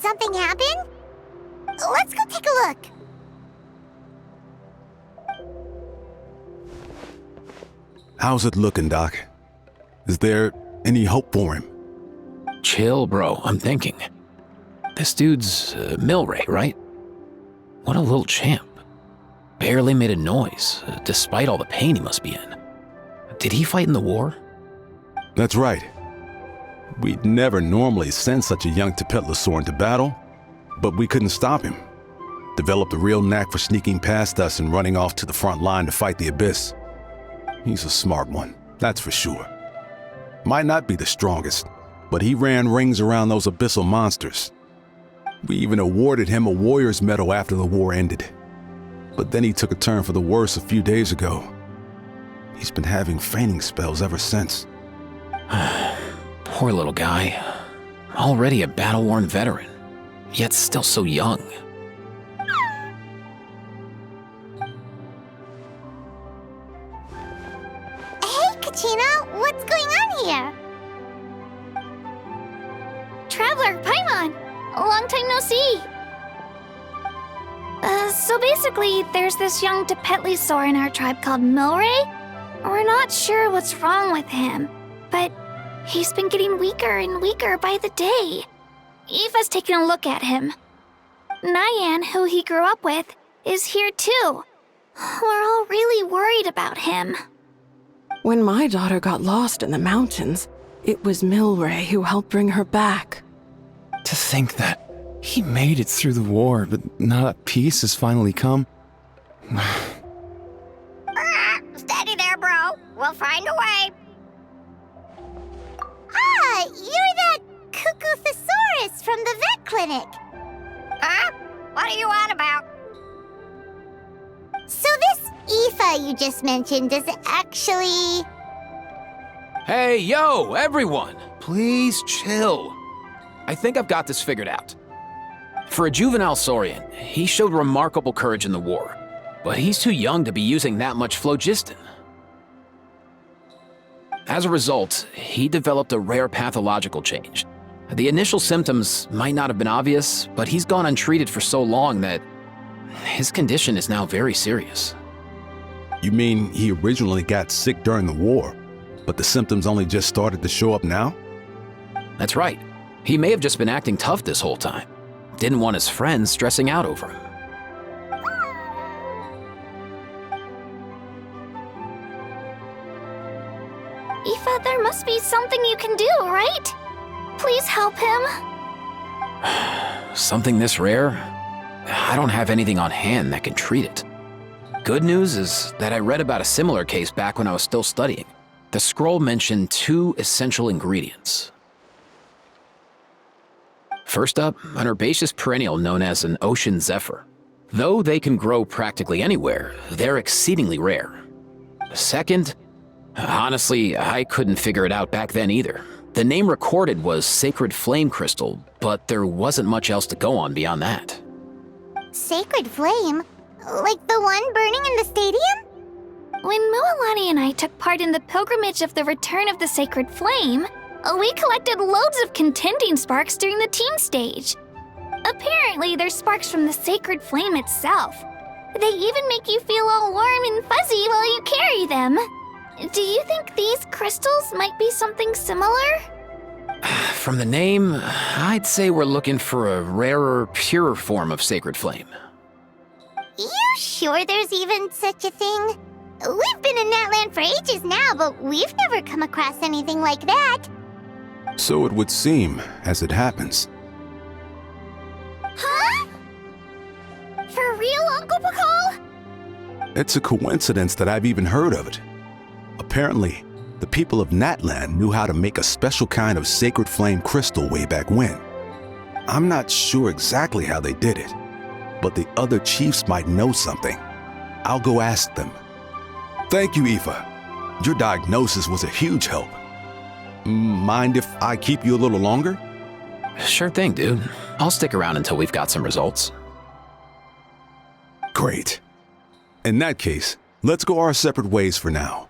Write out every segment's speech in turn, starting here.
something happen? Let's go take a look. How's it looking, Doc? Is there any hope for him? Chill, bro. I'm thinking. This dude's Milray, right? What a little champ. Barely made a noise, despite all the pain he must be in. Did he fight in the war? That's right. We'd never normally send such a young Tepetlosaur into battle, but we couldn't stop him. Developed a real knack for sneaking past us and running off to the front line to fight the Abyss. He's a smart one, that's for sure. Might not be the strongest, but he ran rings around those abyssal monsters. We even awarded him a Warrior's Medal after the war ended. But then he took a turn for the worse a few days ago. He's been having fainting spells ever since. Poor little guy. Already a battle-worn veteran, yet still so young. Hey, Kachina, what's going on here? Traveler, Paimon! Long time no see! So basically, there's this young Tepetlosaur in our tribe called Milray. We're not sure what's wrong with him, but he's been getting weaker and weaker by the day. Eva's taking a look at him. Nyan, who he grew up with, is here too. We're all really worried about him. When my daughter got lost in the mountains, it was Milray who helped bring her back. To think that he made it through the war, but now that peace has finally come. Steady there, bro. We'll find a way. Ah, you're that cuckoo thesaurus from the vet clinic. Huh? What are you on about? So this Aoife you just mentioned is actually... Hey, yo, everyone! Please chill. I think I've got this figured out. For a juvenile saurian, he showed remarkable courage in the war, but he's too young to be using that much phlogiston. As a result, he developed a rare pathological change. The initial symptoms might not have been obvious, but he's gone untreated for so long that his condition is now very serious. You mean he originally got sick during the war, but the symptoms only just started to show up now? That's right. He may have just been acting tough this whole time. Didn't want his friends stressing out over him. Aoife, there must be something you can do, right? Please help him. Something this rare? I don't have anything on hand that can treat it. Good news is that I read about a similar case back when I was still studying. The scroll mentioned 2 essential ingredients. First up, an herbaceous perennial known as an ocean zephyr. Though they can grow practically anywhere, they're exceedingly rare. Second, honestly, I couldn't figure it out back then either. The name recorded was Sacred Flame Crystal, but there wasn't much else to go on beyond that. Sacred Flame? Like the one burning in the stadium? When Mualani and I took part in the pilgrimage of the Return of the Sacred Flame, we collected loads of contending sparks during the team stage. Apparently, they're sparks from the Sacred Flame itself. They even make you feel all warm and fuzzy while you carry them. Do you think these crystals might be something similar? From the name, I'd say we're looking for a rarer, purer form of Sacred Flame. You sure there's even such a thing? We've been in Natland for ages now, but we've never come across anything like that. So it would seem, as it happens. Huh? For real, Uncle Pakal? It's a coincidence that I've even heard of it. Apparently, the people of Natland knew how to make a special kind of sacred flame crystal way back when. I'm not sure exactly how they did it, but the other chiefs might know something. I'll go ask them. Thank you, Aoife. Your diagnosis was a huge help. Mind if I keep you a little longer? Sure thing, dude. I'll stick around until we've got some results. Great. In that case, let's go our separate ways for now.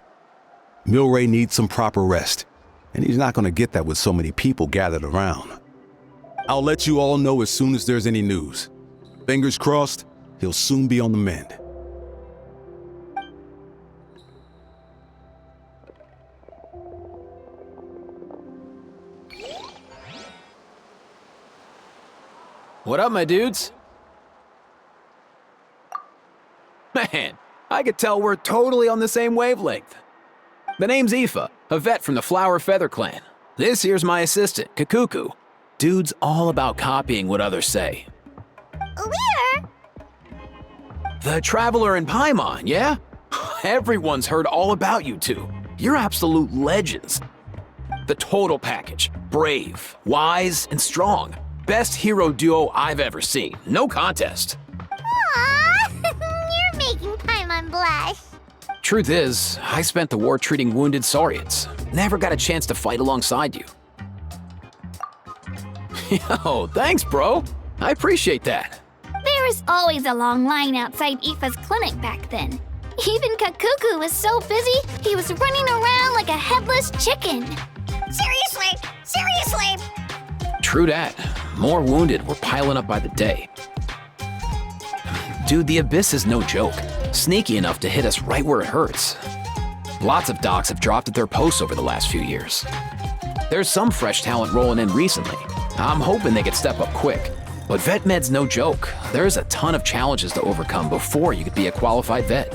Milray needs some proper rest, and he's not going to get that with so many people gathered around. I'll let you all know as soon as there's any news. Fingers crossed, he'll soon be on the mend. What up, my dudes? Man, I could tell we're totally on the same wavelength. The name's Aoife, a vet from the Flower Feather clan. This here's my assistant, Kakuku. Dude's all about copying what others say. We're... The Traveler and Paimon, yeah? Everyone's heard all about you two. You're absolute legends. The total package. Brave, wise, and strong. Best hero duo I've ever seen. No contest. Aww, you're making Paimon blush. Truth is, I spent the war treating wounded Saurians. Never got a chance to fight alongside you. Yo, thanks, bro. I appreciate that. There was always a long line outside Aoife's clinic back then. Even Kakuku was so busy, he was running around like a headless chicken. Seriously! True that. More wounded were piling up by the day. Dude, the Abyss is no joke. Sneaky enough to hit us right where it hurts. Lots of docs have dropped at their posts over the last few years. There's some fresh talent rolling in recently. I'm hoping they could step up quick. But vet med's no joke. There's a ton of challenges to overcome before you could be a qualified vet.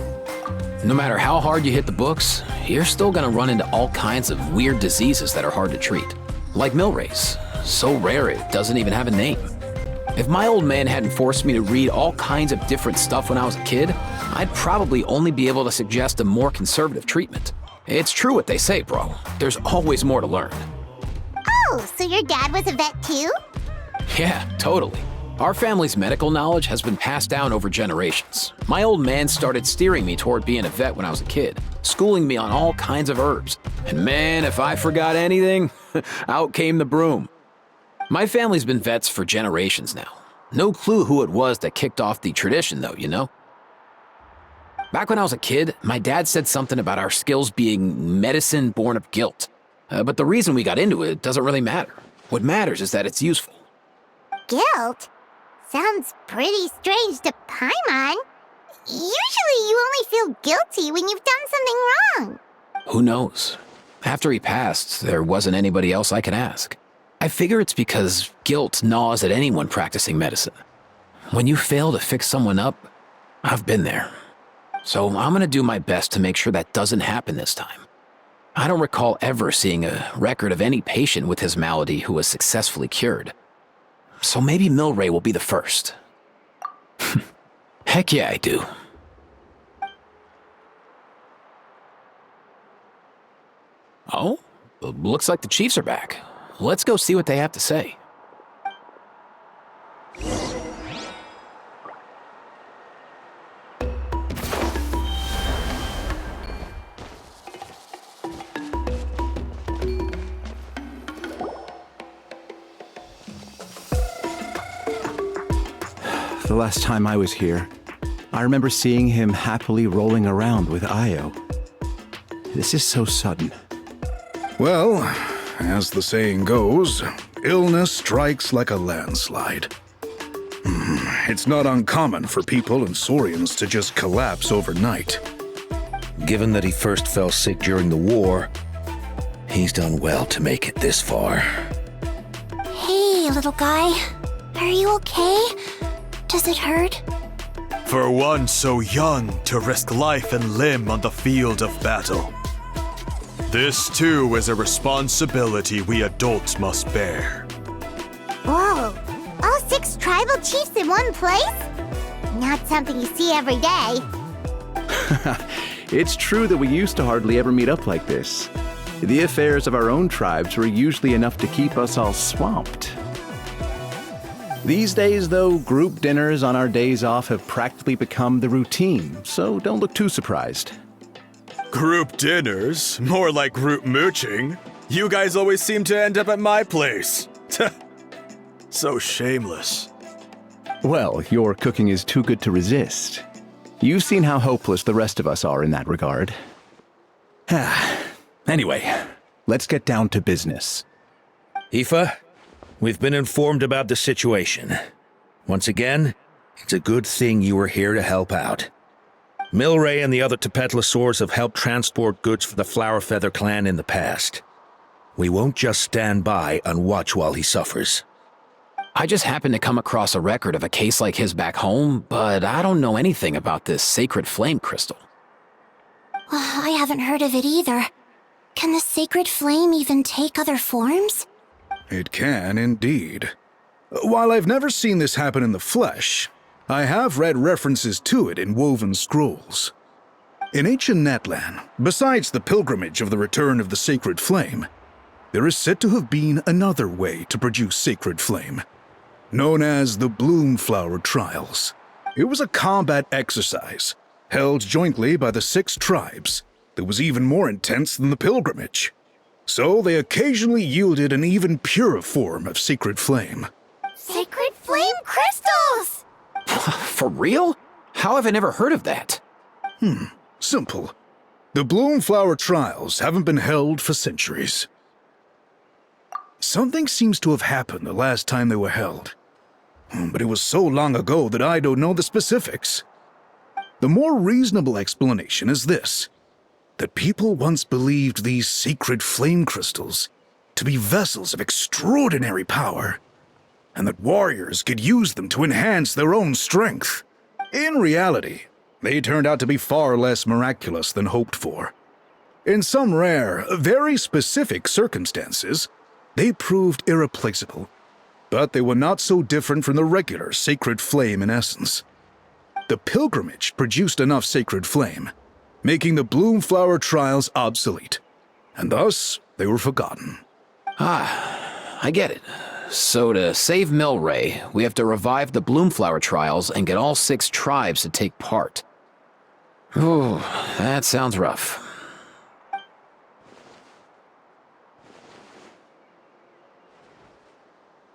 No matter how hard you hit the books, you're still gonna run into all kinds of weird diseases that are hard to treat. Like Milray's. So rare it doesn't even have a name. If my old man hadn't forced me to read all kinds of different stuff when I was a kid, I'd probably only be able to suggest a more conservative treatment. It's true what they say, bro. There's always more to learn. Oh, so your dad was a vet too? Yeah, totally. Our family's medical knowledge has been passed down over generations. My old man started steering me toward being a vet when I was a kid, schooling me on all kinds of herbs. And man, if I forgot anything, out came the broom. My family's been vets for generations now. No clue who it was that kicked off the tradition though, you know? Back when I was a kid, my dad said something about our skills being medicine born of guilt. But the reason we got into it doesn't really matter. What matters is that it's useful. Guilt? Sounds pretty strange to Paimon. Usually you only feel guilty when you've done something wrong. Who knows? After he passed, there wasn't anybody else I could ask. I figure it's because guilt gnaws at anyone practicing medicine. When you fail to fix someone up, I've been there. So I'm gonna do my best to make sure that doesn't happen this time. I don't recall ever seeing a record of any patient with his malady who was successfully cured. So maybe Milray will be the first. Heck yeah, I do. Oh, looks like the Chiefs are back. Let's go see what they have to say. The last time I was here, I remember seeing him happily rolling around with Io. This is so sudden. Well, as the saying goes, illness strikes like a landslide. It's not uncommon for people and Saurians to just collapse overnight. Given that he first fell sick during the war, he's done well to make it this far. Hey, little guy. Are you okay? Does it hurt? For one so young to risk life and limb on the field of battle. This too is a responsibility we adults must bear. Whoa, all 6 tribal chiefs in one place? Not something you see every day. It's true that we used to hardly ever meet up like this. The affairs of our own tribes were usually enough to keep us all swamped. These days, though, group dinners on our days off have practically become the routine, so don't look too surprised. Group dinners? More like group mooching. You guys always seem to end up at my place. So shameless. Well, your cooking is too good to resist. You've seen how hopeless the rest of us are in that regard. Anyway, let's get down to business. Aoife, we've been informed about the situation. Once again, it's a good thing you were here to help out. Milray and the other Tepetlosaurs have helped transport goods for the Flower Feather clan in the past. We won't just stand by and watch while he suffers. I just happened to come across a record of a case like his back home, but I don't know anything about this sacred flame crystal. I haven't heard of it either. Can the sacred flame even take other forms? It can, indeed. While I've never seen this happen in the flesh, I have read references to it in woven scrolls. In ancient Natlan, besides the pilgrimage of the return of the sacred flame, there is said to have been another way to produce sacred flame, known as the Bloomflower Trials. It was a combat exercise, held jointly by the 6 tribes, that was even more intense than the pilgrimage. So they occasionally yielded an even purer form of sacred flame. Sacred flame crystals! For real? How have I never heard of that? Simple. The Bloomflower Trials haven't been held for centuries. Something seems to have happened the last time they were held. But it was so long ago that I don't know the specifics. The more reasonable explanation is this: that people once believed these sacred flame crystals to be vessels of extraordinary power, and that warriors could use them to enhance their own strength. In reality, they turned out to be far less miraculous than hoped for. In some rare, very specific circumstances, they proved irreplaceable, but they were not so different from the regular sacred flame in essence. The pilgrimage produced enough sacred flame, making the Bloomflower Trials obsolete, and thus they were forgotten. I get it. So to save Milray, we have to revive the Bloomflower Trials and get all 6 tribes to take part. Ooh, that sounds rough.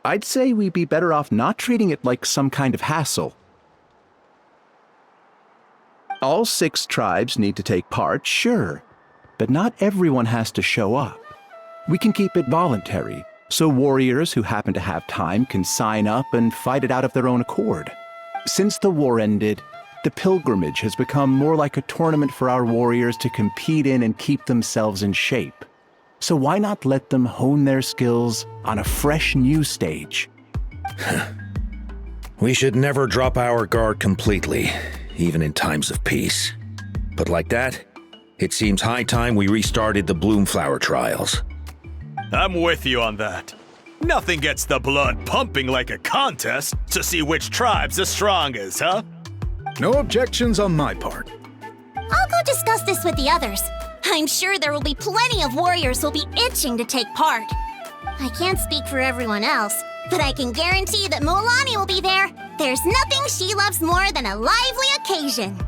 I'd say we'd be better off not treating it like some kind of hassle. All 6 tribes need to take part, sure, but not everyone has to show up. We can keep it voluntary, so warriors who happen to have time can sign up and fight it out of their own accord. Since the war ended, the pilgrimage has become more like a tournament for our warriors to compete in and keep themselves in shape. So why not let them hone their skills on a fresh new stage? We should never drop our guard completely, even in times of peace. But like that, it seems high time we restarted the Bloomflower Trials. I'm with you on that. Nothing gets the blood pumping like a contest to see which tribe's the strongest, huh? No objections on my part. I'll go discuss this with the others. I'm sure there will be plenty of warriors who'll be itching to take part. I can't speak for everyone else, but I can guarantee that Mualani will be there. There's nothing she loves more than a lively occasion.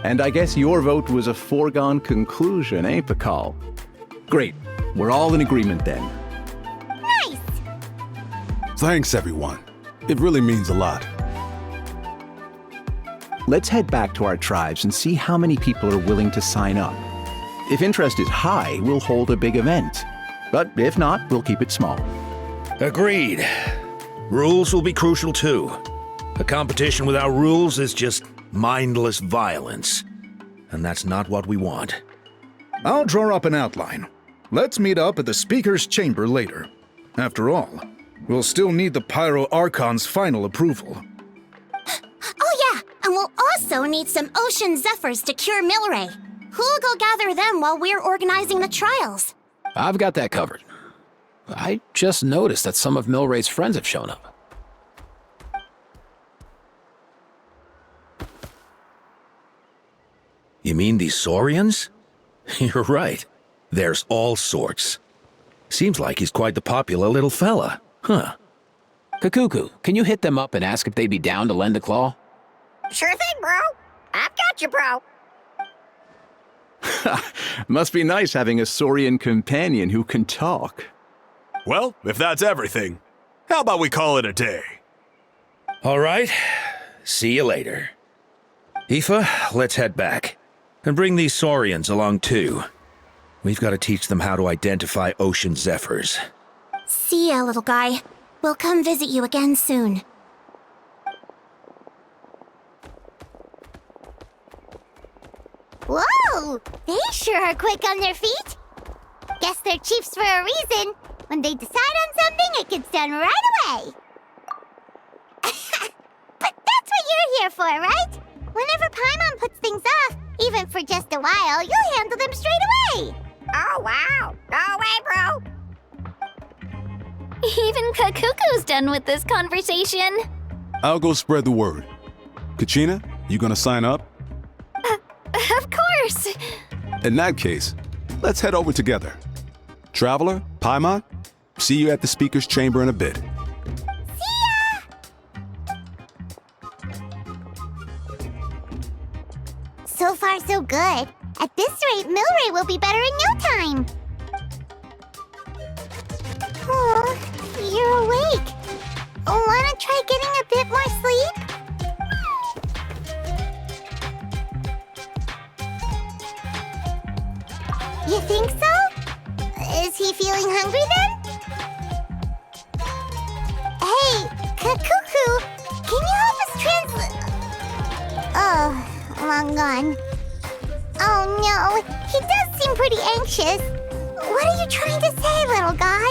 And I guess your vote was a foregone conclusion, eh, Pakal? Great. We're all in agreement then. Nice! Thanks, everyone. It really means a lot. Let's head back to our tribes and see how many people are willing to sign up. If interest is high, we'll hold a big event. But if not, we'll keep it small. Agreed. Rules will be crucial too. A competition without rules is just mindless violence. And that's not what we want. I'll draw up an outline. Let's meet up at the Speaker's Chamber later. After all, we'll still need the Pyro Archon's final approval. Oh yeah, and we'll also need some Ocean Zephyrs to cure Milray. Who'll go gather them while we're organizing the trials? I've got that covered. I just noticed that some of Milray's friends have shown up. You mean these Saurians? You're right. There's all sorts. Seems like he's quite the popular little fella, huh? Kakuku, can you hit them up and ask if they'd be down to lend a claw? Sure thing, bro. I've got you, bro. Must be nice having a Saurian companion who can talk. Well, if that's everything, how about we call it a day? All right. See you later. Aoife, let's head back. And bring these Saurians along too. We've got to teach them how to identify ocean zephyrs. See ya, little guy. We'll come visit you again soon. Whoa! They sure are quick on their feet. Guess they're chiefs for a reason. When they decide on something, it gets done right away. But that's what you're here for, right? Whenever Paimon puts things off, even for just a while, you'll handle them straight away. Oh, wow. Go away, bro. Even Kakuku's done with this conversation. I'll go spread the word. Kachina, you gonna sign up? Of course. In that case, let's head over together. Traveler, Paimon, see you at the speaker's chamber in a bit. See ya! So far, so good. At this rate, Milray will be better in no time. Oh, you're awake. Wanna try getting a bit more sleep? You think so? Is he feeling hungry then? Hey, Kakuku, can you help us translate? Oh, long gone. Oh no, he does seem pretty anxious. What are you trying to say, little guy?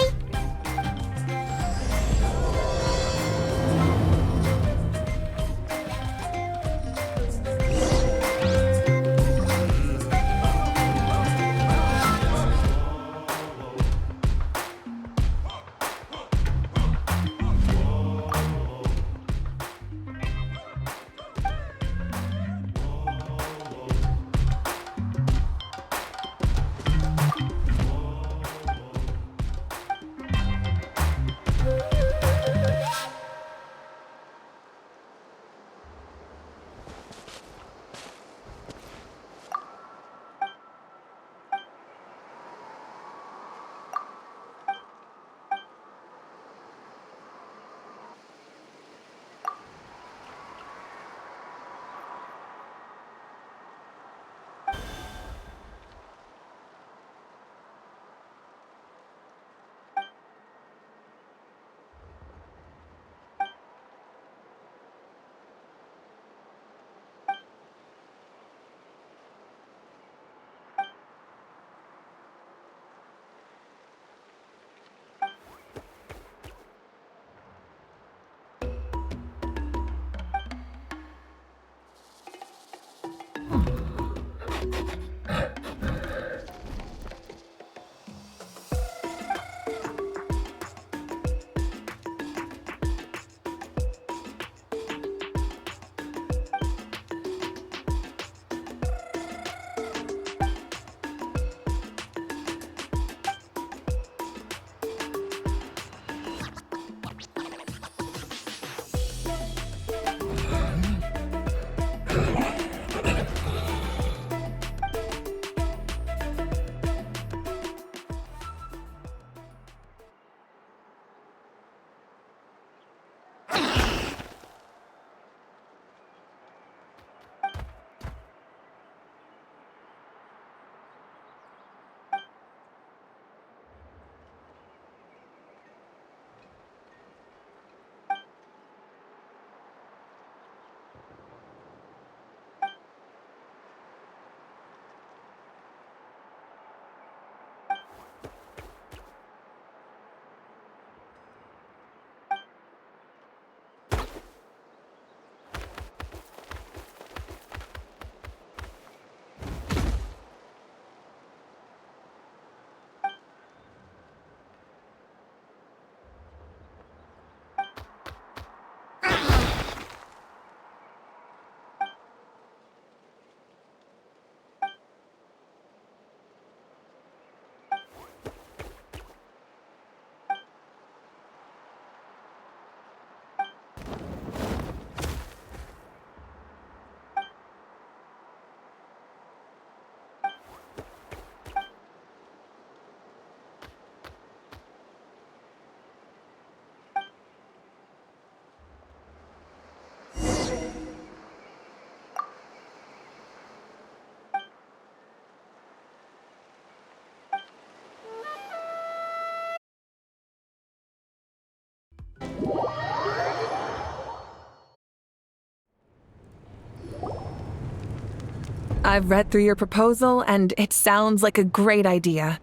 I've read through your proposal, and it sounds like a great idea.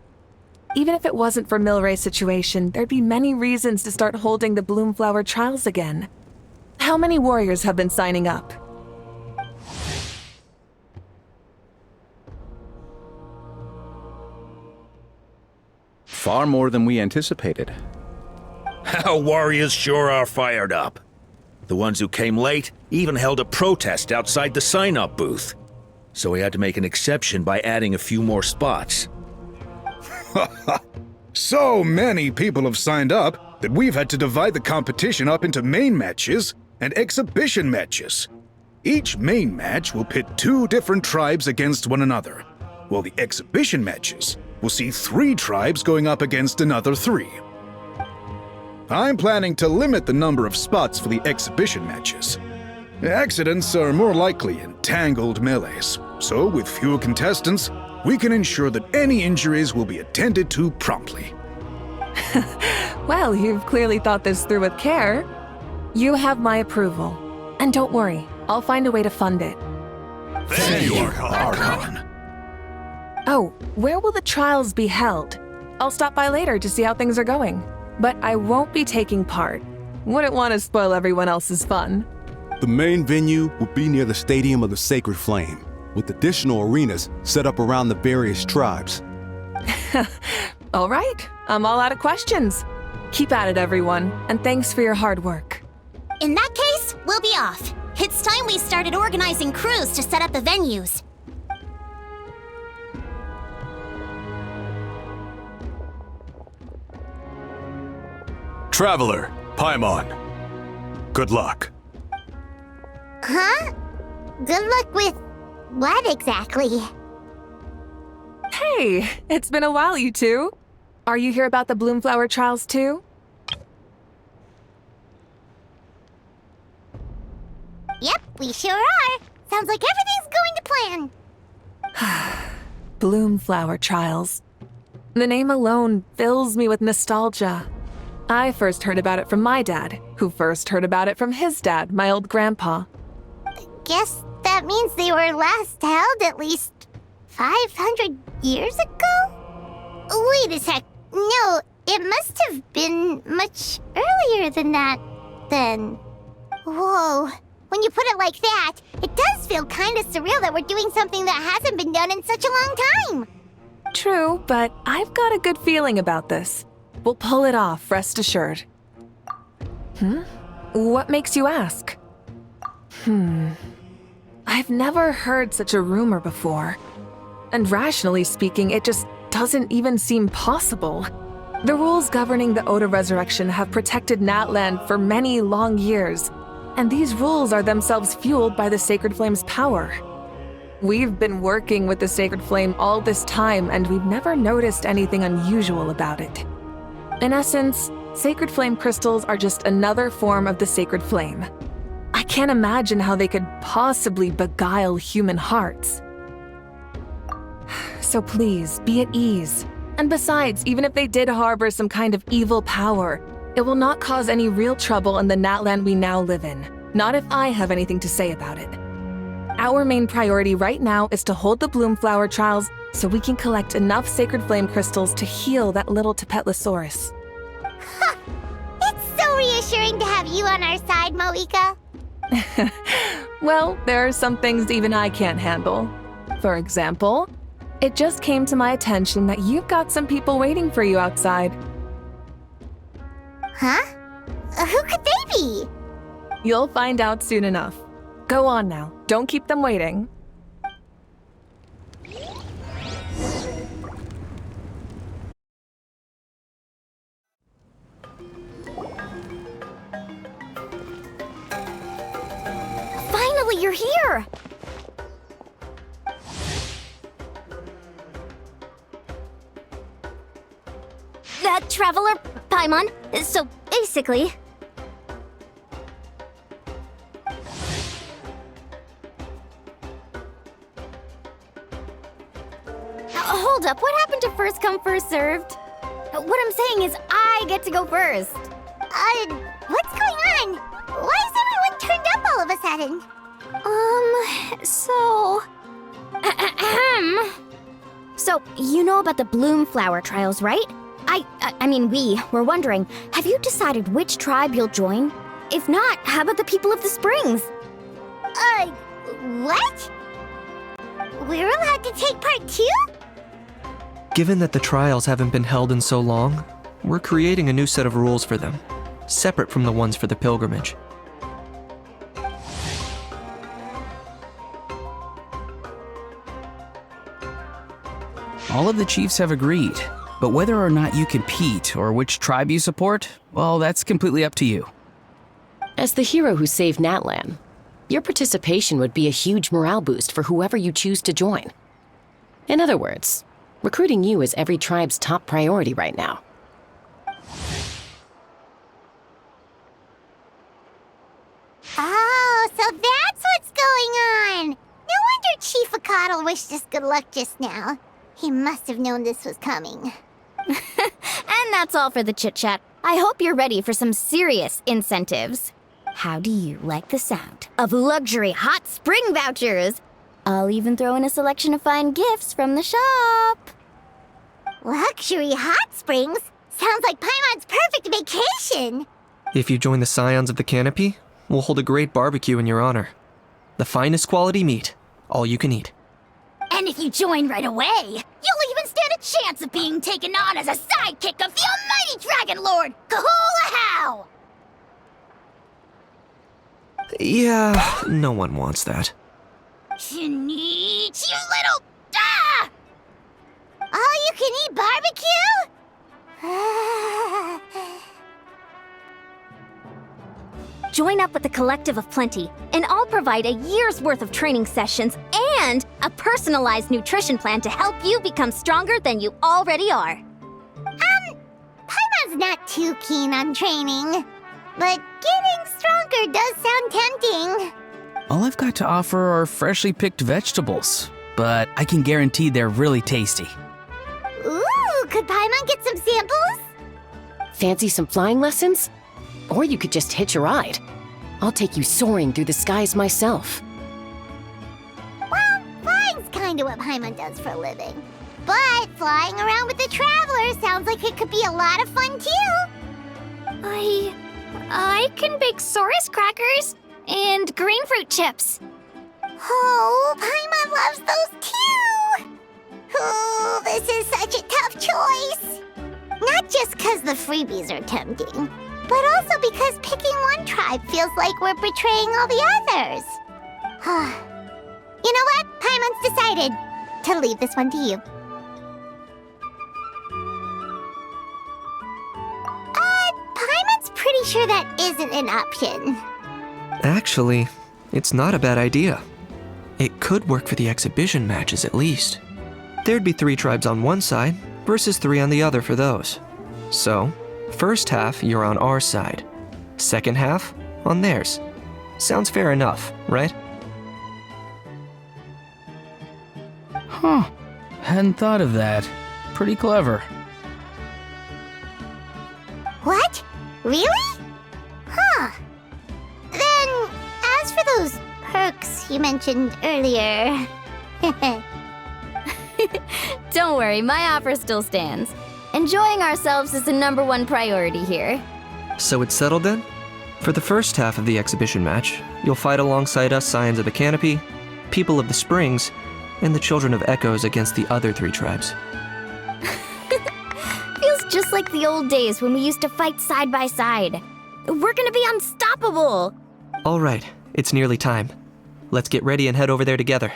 Even if it wasn't for Milray's situation, there'd be many reasons to start holding the Bloomflower trials again. How many warriors have been signing up? Far more than we anticipated. Our warriors sure are fired up. The ones who came late even held a protest outside the sign-up booth. So we had to make an exception by adding a few more spots. So many people have signed up that we've had to divide the competition up into main matches and exhibition matches. Each main match will pit 2 different tribes against one another, while the exhibition matches will see 3 tribes going up against another 3. I'm planning to limit the number of spots for the exhibition matches. Accidents are more likely in tangled melees, so with fewer contestants, we can ensure that any injuries will be attended to promptly. Well, you've clearly thought this through with care. You have my approval. And don't worry, I'll find a way to fund it. Thank you, Archon. Oh, where will the trials be held? I'll stop by later to see how things are going. But I won't be taking part. Wouldn't want to spoil everyone else's fun. The main venue will be near the Stadium of the Sacred Flame, with additional arenas set up around the various tribes. All right, I'm all out of questions. Keep at it, everyone, and thanks for your hard work. In that case, we'll be off. It's time we started organizing crews to set up the venues. Traveler, Paimon. Good luck. Huh? Good luck with what exactly? Hey, it's been a while, you two. Are you here about the Bloomflower trials too? Yep, we sure are. Sounds like everything's going to plan. Bloomflower trials. The name alone fills me with nostalgia. I first heard about it from my dad, who first heard about it from his dad, my old grandpa. Guess that means they were last held at least 500 years ago? Wait a sec. No, it must have been much earlier than that, then. Whoa. When you put it like that, it does feel kind of surreal that we're doing something that hasn't been done in such a long time. True, but I've got a good feeling about this. We'll pull it off, rest assured. What makes you ask? I've never heard such a rumor before. And rationally speaking, it just doesn't even seem possible. The rules governing the Oda resurrection have protected Natland for many long years, and these rules are themselves fueled by the Sacred Flame's power. We've been working with the Sacred Flame all this time, and we've never noticed anything unusual about it. In essence, Sacred Flame crystals are just another form of the Sacred Flame. I can't imagine how they could possibly beguile human hearts. So please, be at ease. And besides, even if they did harbor some kind of evil power, it will not cause any real trouble in the Natland we now live in. Not if I have anything to say about it. Our main priority right now is to hold the Bloomflower trials so we can collect enough Sacred Flame crystals to heal that little Tapetlosaurus. Ha! It's so reassuring to have you on our side, Moika. Well, there are some things even I can't handle. For example, it just came to my attention that you've got some people waiting for you outside. Huh? Who could they be? You'll find out soon enough. Go on now, don't keep them waiting. Finally, you're here! Traveler, Paimon. So, basically... Hold up, what happened to first come, first served? What I'm saying is I get to go first. What's going on? Why is everyone turned up all of a sudden? So... So, you know about the bloom flower trials, right? I mean, we were wondering, have you decided which tribe you'll join? If not, how about the people of the springs? What? We're allowed to take part too? Given that the trials haven't been held in so long, we're creating a new set of rules for them, separate from the ones for the pilgrimage. All of the chiefs have agreed, but whether or not you compete or which tribe you support, well, that's completely up to you. As the hero who saved Natlan, your participation would be a huge morale boost for whoever you choose to join. In other words, recruiting you is every tribe's top priority right now. Oh, so that's what's going on! No wonder Chief Acatl wished us good luck just now. He must have known this was coming. And that's all for the chit-chat. I hope you're ready for some serious incentives. How do you like the sound of luxury hot spring vouchers? I'll even throw in a selection of fine gifts from the shop. Luxury hot springs? Sounds like Paimon's perfect vacation. If you join the Scions of the Canopy, we'll hold a great barbecue in your honor. The finest quality meat, all you can eat. And if you join right away, you'll even stand a chance of being taken on as a sidekick of the almighty Dragon Lord, Kahula-How! Yeah, no one wants that. Sneech, you little... Ah! All-you-can-eat barbecue? Join up with the Collective of Plenty, and I'll provide a year's worth of training sessions and a personalized nutrition plan to help you become stronger than you already are. Paimon's not too keen on training, but getting stronger does sound tempting. All I've got to offer are freshly picked vegetables, but I can guarantee they're really tasty. Ooh, could Paimon get some samples? Fancy some flying lessons? Or you could just hitch a ride. I'll take you soaring through the skies myself. Well, flying's kinda what Paimon does for a living. But flying around with the Traveler sounds like it could be a lot of fun too. I can bake Saurus crackers and green fruit chips. Oh, Paimon loves those too! Oh, this is such a tough choice. Not just because the freebies are tempting, but also because picking one tribe feels like we're betraying all the others. You know what? Paimon's decided to leave this one to you. Paimon's pretty sure that isn't an option. Actually, it's not a bad idea. It could work for the exhibition matches at least. There'd be 3 tribes on one side versus 3 on the other for those. So, first half you're on our side, second half on theirs. Sounds fair enough, right? Huh. Hadn't thought of that. Pretty clever. What? Really? Huh. Then, as for those perks you mentioned earlier... Don't worry, my offer still stands. Enjoying ourselves is the #1 priority here. So it's settled then? For the first half of the exhibition match, you'll fight alongside us Scions of the Canopy, People of the Springs, and the Children of Echoes against the other 3 tribes. Feels just like the old days when we used to fight side by side. We're gonna be unstoppable! All right, it's nearly time. Let's get ready and head over there together.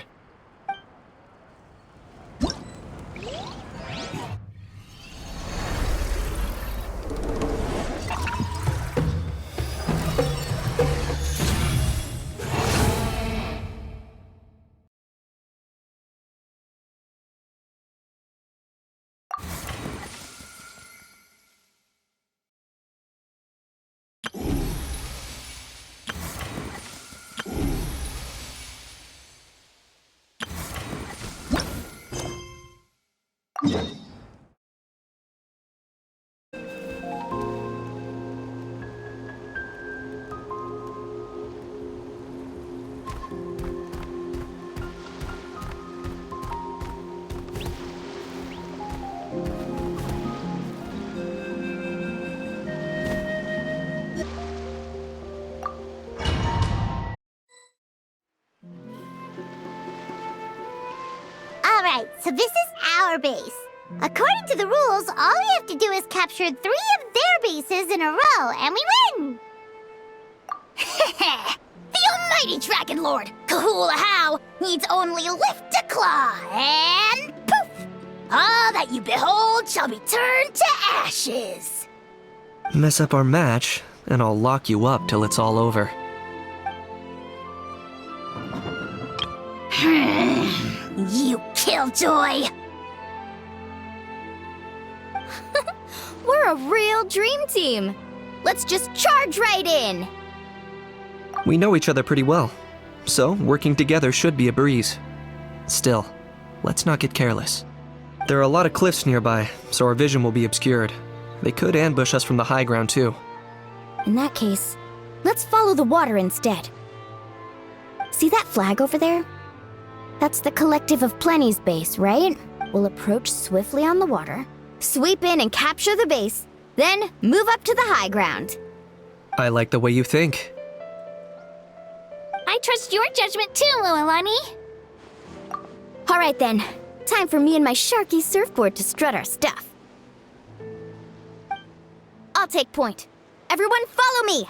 Alright, so this is our base. According to the rules, all we have to do is capture 3 of their bases in a row, and we win! The almighty Dragon Lord, Kahula How, needs only lift a claw, and poof! All that you behold shall be turned to ashes. Mess up our match, and I'll lock you up till it's all over. You killjoy! We're a real dream team. Let's just charge right in. We know each other pretty well, so working together should be a breeze. Still, let's not get careless. There are a lot of cliffs nearby, so our vision will be obscured. They could ambush us from the high ground too. In that case, let's follow the water instead. See that flag over there? That's the Collective of Plenty's base, right? We'll approach swiftly on the water, sweep in and capture the base, then move up to the high ground. I like the way you think. I trust your judgment too, Lualani. All right then, time for me and my Sharky surfboard to strut our stuff. I'll take point. Everyone follow me!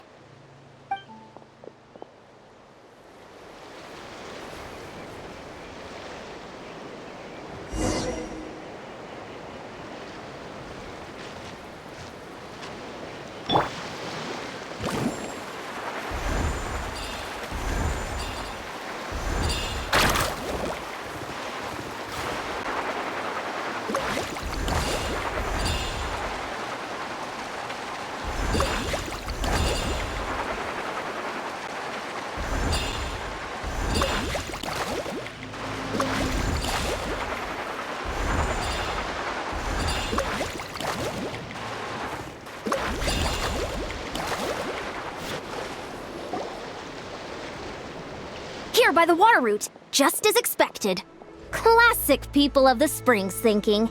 Here by the water route, just as expected. Classic people of the Springs thinking.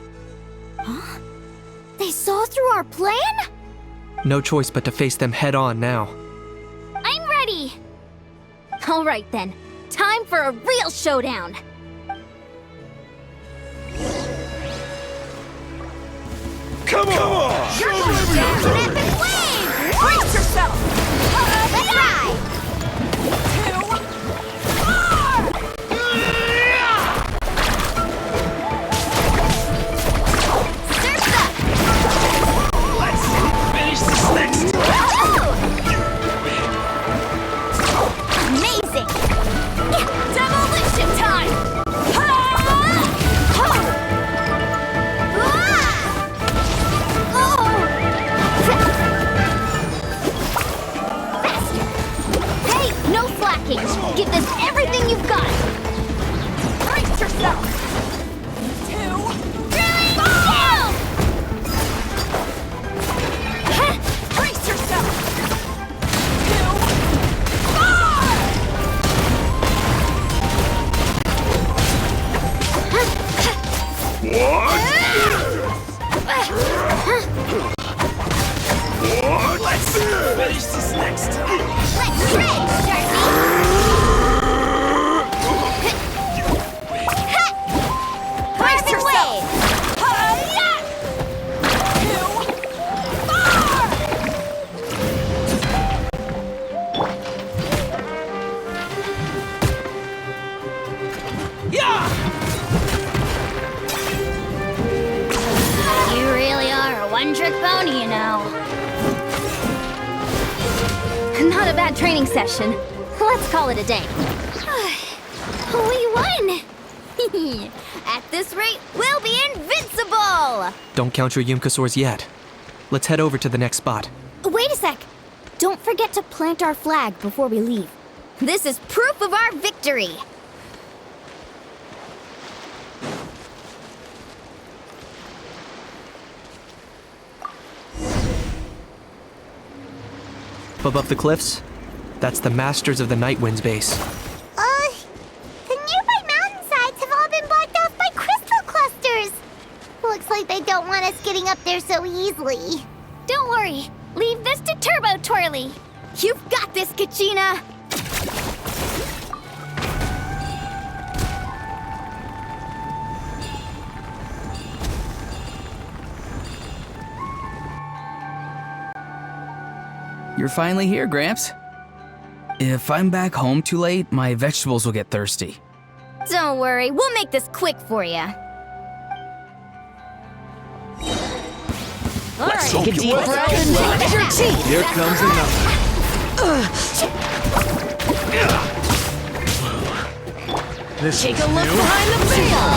Huh? They saw through our plan? No choice but to face them head on now. I'm ready! All right then, time for a real showdown! Come on! You're going down an epic wave! Brace yourself! Let's ride! 2, 4! Surf's up! Let's finish this next. Amazing! Demolition time! Hey, no slacking! Give this everything you've got! Brace yourself! 2, 3, go! Brace yourself! 2, 4! What? Let's finish this next. Let's shred, Sharky! Carving wave! 2, 4! Yeah! You really are a one-trick pony, you know. Not a bad training session. Let's call it a day. We won! At this rate, we'll be invincible! Don't count your Yumkasaurs yet. Let's head over to the next spot. Wait a sec. Don't forget to plant our flag before we leave. This is proof of our victory. Above the cliffs, that's the Masters of the Night Wind's base. The nearby mountainsides have all been blocked off by crystal clusters. Looks like they don't want us getting up there so easily. Don't worry. Leave this to Turbo Twirly. You've got this, Kachina. you're finally here, Gramps. If I'm back home too late, my vegetables will get thirsty. Don't worry, we'll make this quick for you. Let's take a deep breath and brush your teeth. Here comes another. Take a look behind the veil.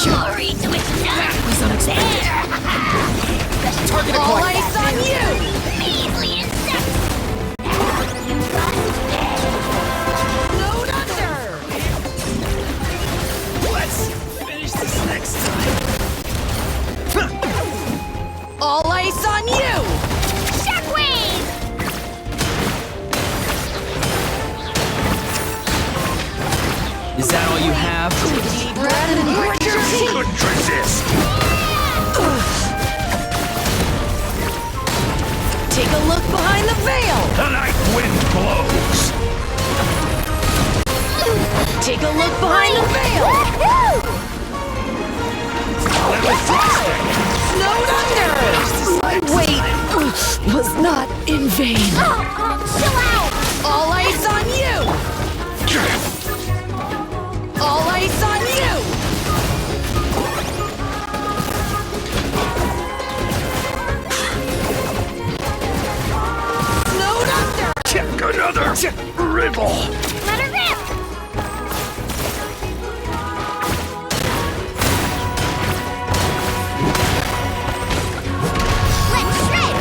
Glory to its none. Was unexpected. Target All eyes on you. Measly insect. You got Load under. Let's finish this next time. All ice on you. Shockwave. Is that all you have? Deep breath and brush your teeth. Couldn't resist. Take a look behind the veil. The night wind blows. Take a look behind the veil. Little frosting. Snowed under. My wait was not in vain. Chill out. All ice on you. All ice on you. Snowed under. Check another riddle. Let her rip. Let's shred,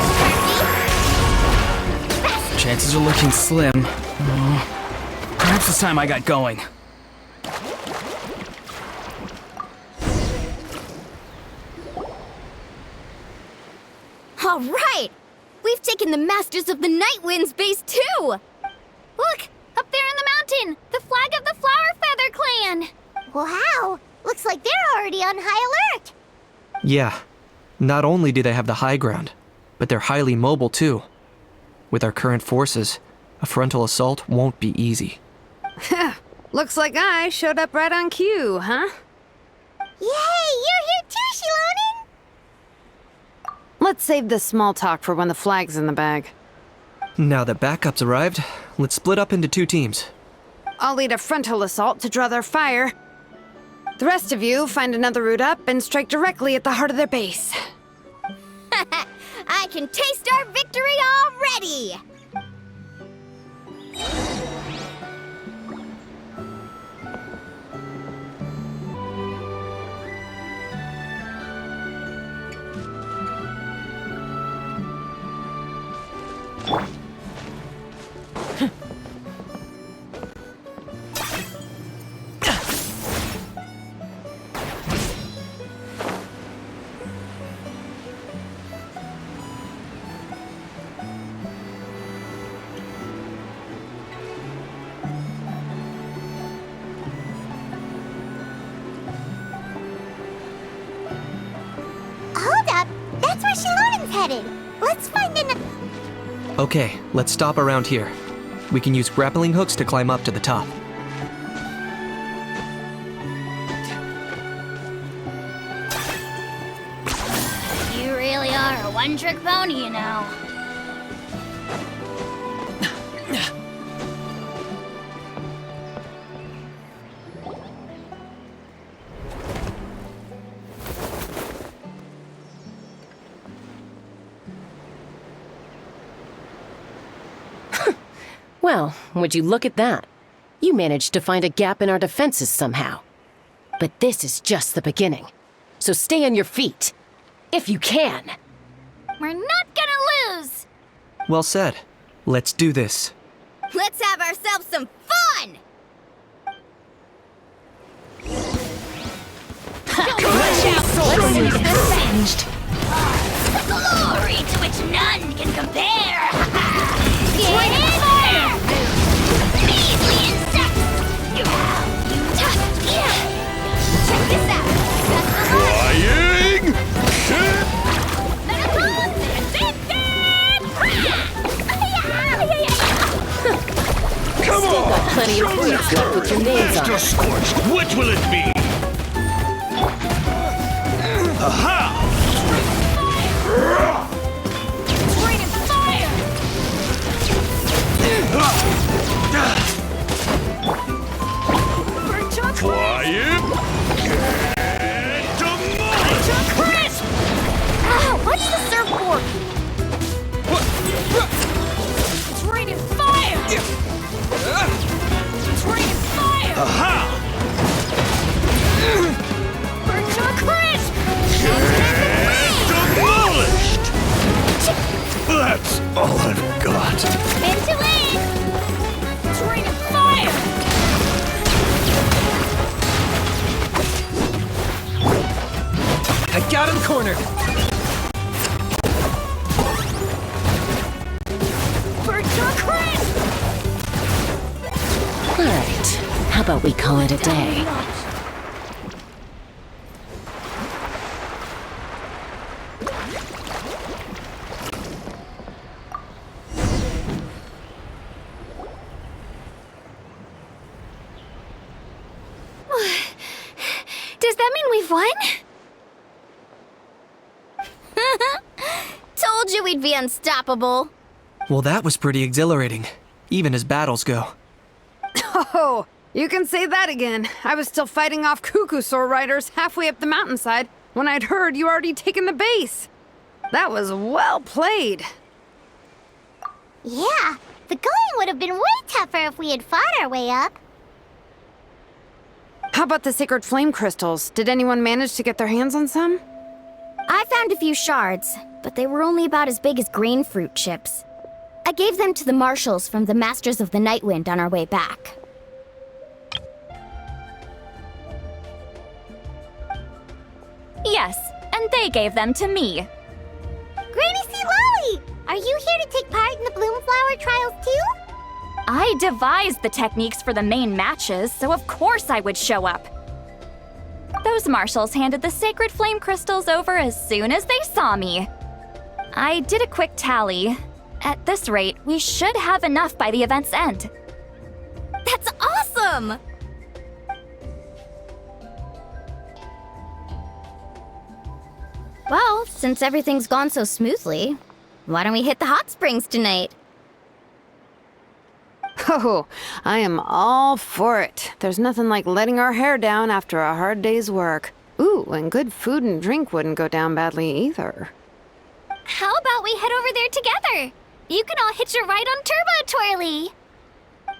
Turkey. Chances are looking slim. Oh, perhaps it's time I got going. All right! We've taken the Masters of the Night Wind's base too! Look! Up there in the mountain! The flag of the Flower Feather Clan! Wow, looks like they're already on high alert. Yeah, not only do they have the high ground, but they're highly mobile too. With our current forces, a frontal assault won't be easy. Looks like I showed up right on cue, huh? Yay, you're here too, Shilonin! Let's save this small talk for when the flag's in the bag. Now that backup's arrived, let's split up into 2 teams. I'll lead a frontal assault to draw their fire. The rest of you find another route up and strike directly at the heart of their base. I can taste our victory already! Hold up, that's where Shilonin's headed. Let's find an... Okay, let's stop around here. We can use grappling hooks to climb up to the top. You really are a one-trick pony, you know. Well, would you look at that? You managed to find a gap in our defenses somehow. But this is just the beginning. So stay on your feet. If you can. We're not gonna lose! Well said. Let's do this. Let's have ourselves some fun! Watch out! Let's see if this singed. Glory to which none can compare! Get in there! Measly insects! Check this out! Flying! Come Still on! got plenty of fruits left with your names on Master it. Scorched, which will it be? Aha! cornered! Alright, how about we call it a day? Does that mean we've won? Told you we'd be unstoppable. Well, that was pretty exhilarating, even as battles go. Oh, you can say that again. I was still fighting off Cuckoosaur riders halfway up the mountainside when I'd heard you already taken the base. That was well played. Yeah, the going would have been way tougher if we had fought our way up. How about the sacred flame crystals? Did anyone manage to get their hands on some? I found a few shards, but they were only about as big as grain fruit chips. I gave them to the marshals from the Masters of the Nightwind on our way back. Yes, and they gave them to me. Granny C. Lolly! Are you here to take part in the Bloomflower trials too? I devised the techniques for the main matches, so of course I would show up. Those marshals handed the sacred flame crystals over as soon as they saw me. I did a quick tally. At this rate, we should have enough by the event's end. That's awesome! Well, since everything's gone so smoothly, why don't we hit the hot springs tonight? Oh, I am all for it. There's nothing like letting our hair down after a hard day's work. Ooh, and good food and drink wouldn't go down badly either. How about we head over there together? You can all hitch a ride on Turbo Twirly.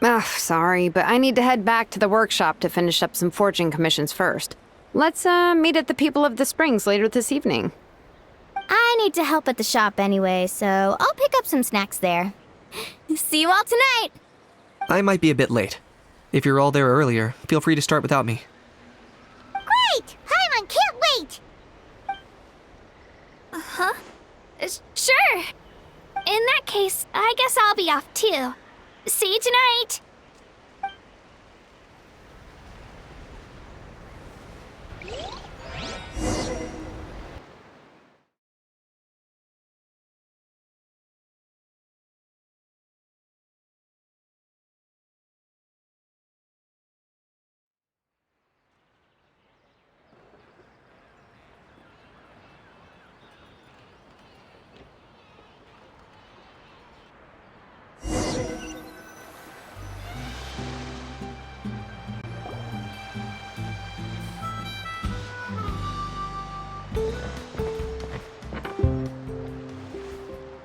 Ugh, sorry, but I need to head back to the workshop to finish up some forging commissions first. Let's, meet at the People of the Springs later this evening. I need to help at the shop anyway, so I'll pick up some snacks there. See you all tonight! I might be a bit late. If you're all there earlier, feel free to start without me. Great! Paimon can't wait! Uh-huh. Sure. In that case, I guess I'll be off too. See you tonight!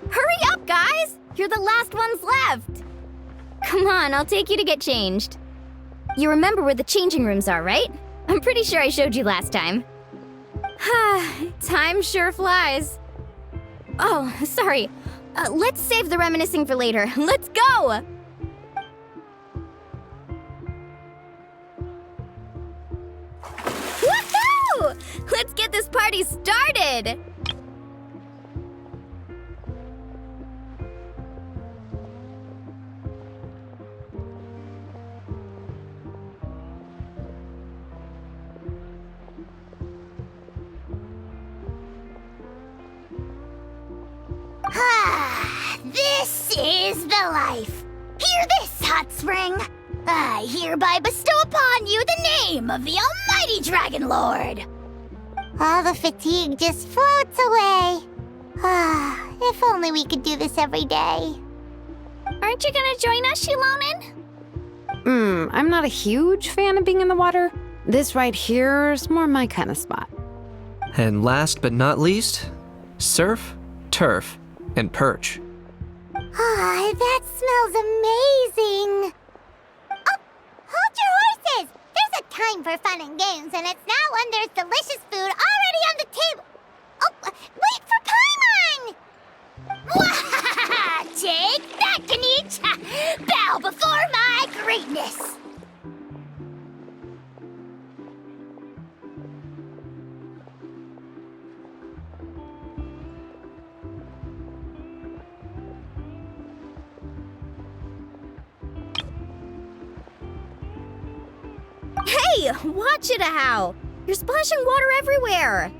Hurry up, guys! You're the last ones left! Come on, I'll take you to get changed. You remember where the changing rooms are, right? I'm pretty sure I showed you last time. Time sure flies. Oh, sorry. Let's save the reminiscing for later. Let's go! Woohoo! Let's get this party started! This is the life. Hear this, hot spring. I hereby bestow upon you the name of the almighty Dragon Lord. All the fatigue just floats away. If only we could do this every day. Aren't you gonna join us, Shilonen? I'm not a huge fan of being in the water. This right here's more my kind of spot. And last but not least, surf, turf, and perch. That smells amazing. Oh, hold your horses. There's a time for fun and games, and it's now when there's delicious food already on the table. Oh, wait for Paimon! Take that, Ganich! Bow before my greatness! Hey, watch it, How! You're splashing water everywhere!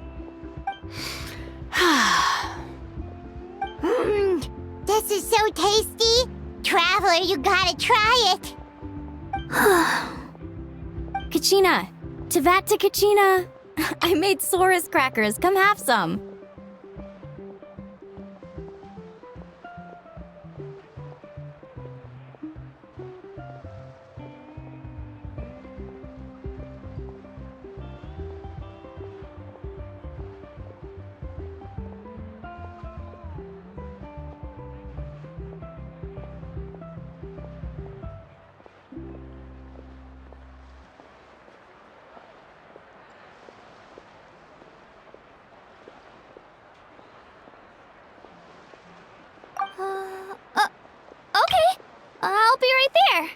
This is so tasty! Traveler, you gotta try it! Kachina! Tavat to Kachina! I made Sora's crackers. Come have some. Okay. I'll be right there.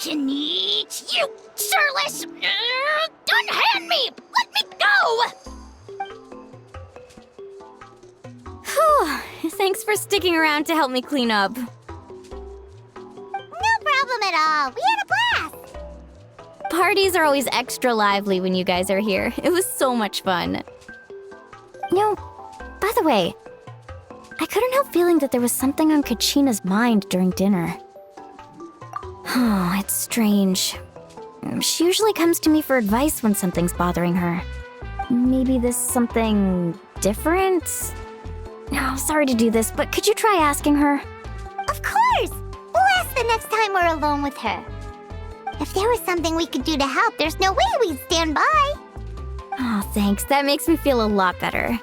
Can eat you, Sirless! Unhand me! Let me go! Whew. Thanks for sticking around to help me clean up. No problem at all. We had a blast! Parties are always extra lively when you guys are here. It was so much fun. No, by the way, I couldn't help feeling that there was something on Kachina's mind during dinner. Oh, it's strange. She usually comes to me for advice when something's bothering her. Maybe this something different? Oh, sorry to do this, but could you try asking her? Of course! We'll ask the next time we're alone with her. If there was something we could do to help, there's no way we'd stand by. Oh, thanks. That makes me feel a lot better.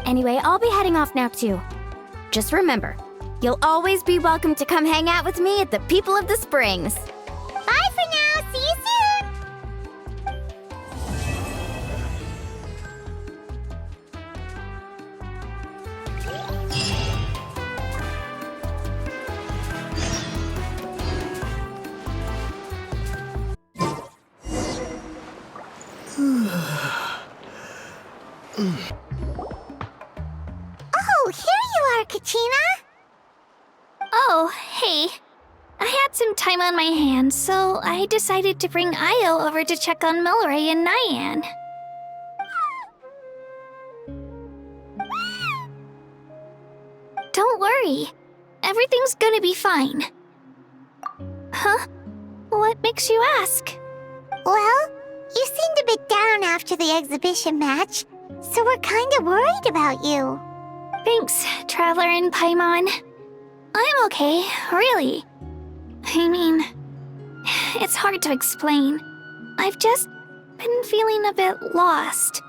Anyway, I'll be heading off now too. Just remember, you'll always be welcome to come hang out with me at the People of the Springs. Bye for now. See you soon. Oh, here you are, Kachina. Oh, hey. I had some time on my hands, so I decided to bring Io over to check on Melray and Nyan. Don't worry. Everything's gonna be fine. Huh? What makes you ask? Well, you seemed a bit down after the exhibition match, so we're kinda worried about you. Thanks, Traveler and Paimon. I'm okay, really. I mean, it's hard to explain. I've just been feeling a bit lost.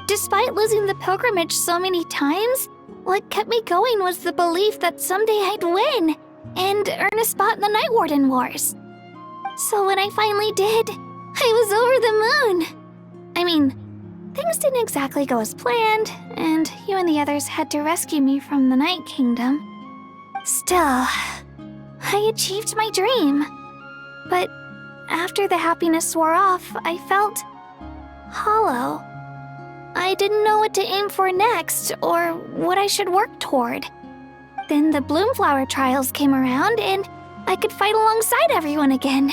Despite losing the pilgrimage so many times, what kept me going was the belief that someday I'd win and earn a spot in the Night Warden Wars. So when I finally did, I was over the moon. I mean, things didn't exactly go as planned, and you and the others had to rescue me from the Night Kingdom. Still, I achieved my dream. But after the happiness wore off, I felt hollow. I didn't know what to aim for next or what I should work toward. Then the Bloomflower trials came around and I could fight alongside everyone again.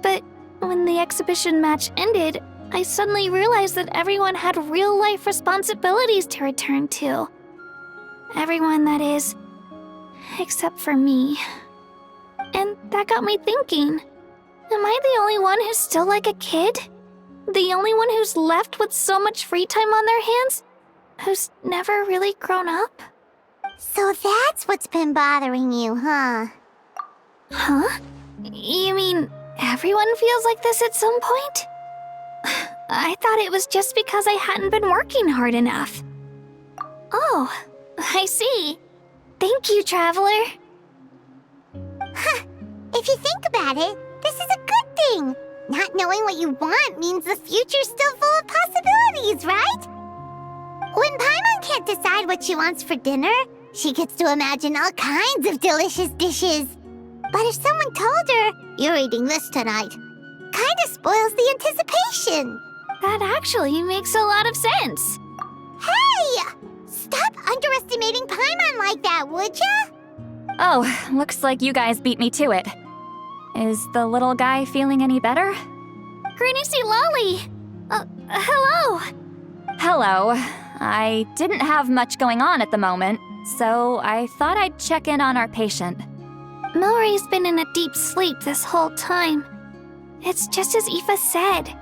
But when the exhibition match ended, I suddenly realized that everyone had real-life responsibilities to return to. Everyone, that is, except for me. And that got me thinking, am I the only one who's still like a kid? The only one who's left with so much free time on their hands? Who's never really grown up? So that's what's been bothering you, huh? Huh? You mean everyone feels like this at some point? I thought it was just because I hadn't been working hard enough. Oh, I see. Thank you, Traveler. Huh. If you think about it, this is a good thing. Not knowing what you want means the future's still full of possibilities, right? When Paimon can't decide what she wants for dinner, she gets to imagine all kinds of delicious dishes. But if someone told her, "You're eating this tonight," kinda spoils the anticipation. That actually makes a lot of sense. Hey! Stop underestimating Paimon like that, would ya? Oh, looks like you guys beat me to it. Is the little guy feeling any better? Granny C. Lolly! Hello! Hello. I didn't have much going on at the moment, so I thought I'd check in on our patient. Milray's been in a deep sleep this whole time. It's just as Aoife said.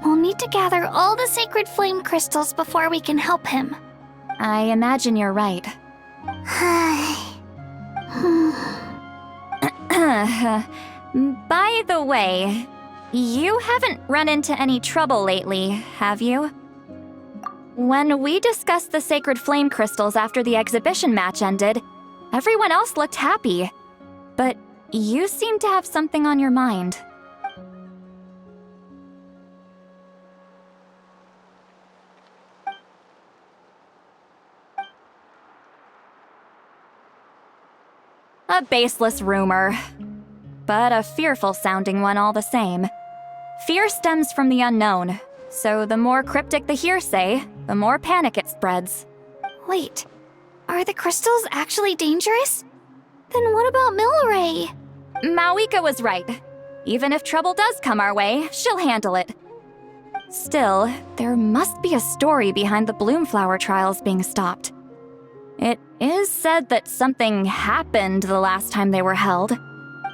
We'll need to gather all the sacred flame crystals before we can help him. I imagine you're right. By the way, you haven't run into any trouble lately, have you? When we discussed the sacred flame crystals after the exhibition match ended, everyone else looked happy. But you seem to have something on your mind. A baseless rumor, but a fearful-sounding one all the same. Fear stems from the unknown, so the more cryptic the hearsay, the more panic it spreads. Wait, are the crystals actually dangerous? Then what about Milray? Mawika was right. Even if trouble does come our way, she'll handle it. Still, there must be a story behind the Bloomflower trials being stopped. It is said that something happened the last time they were held.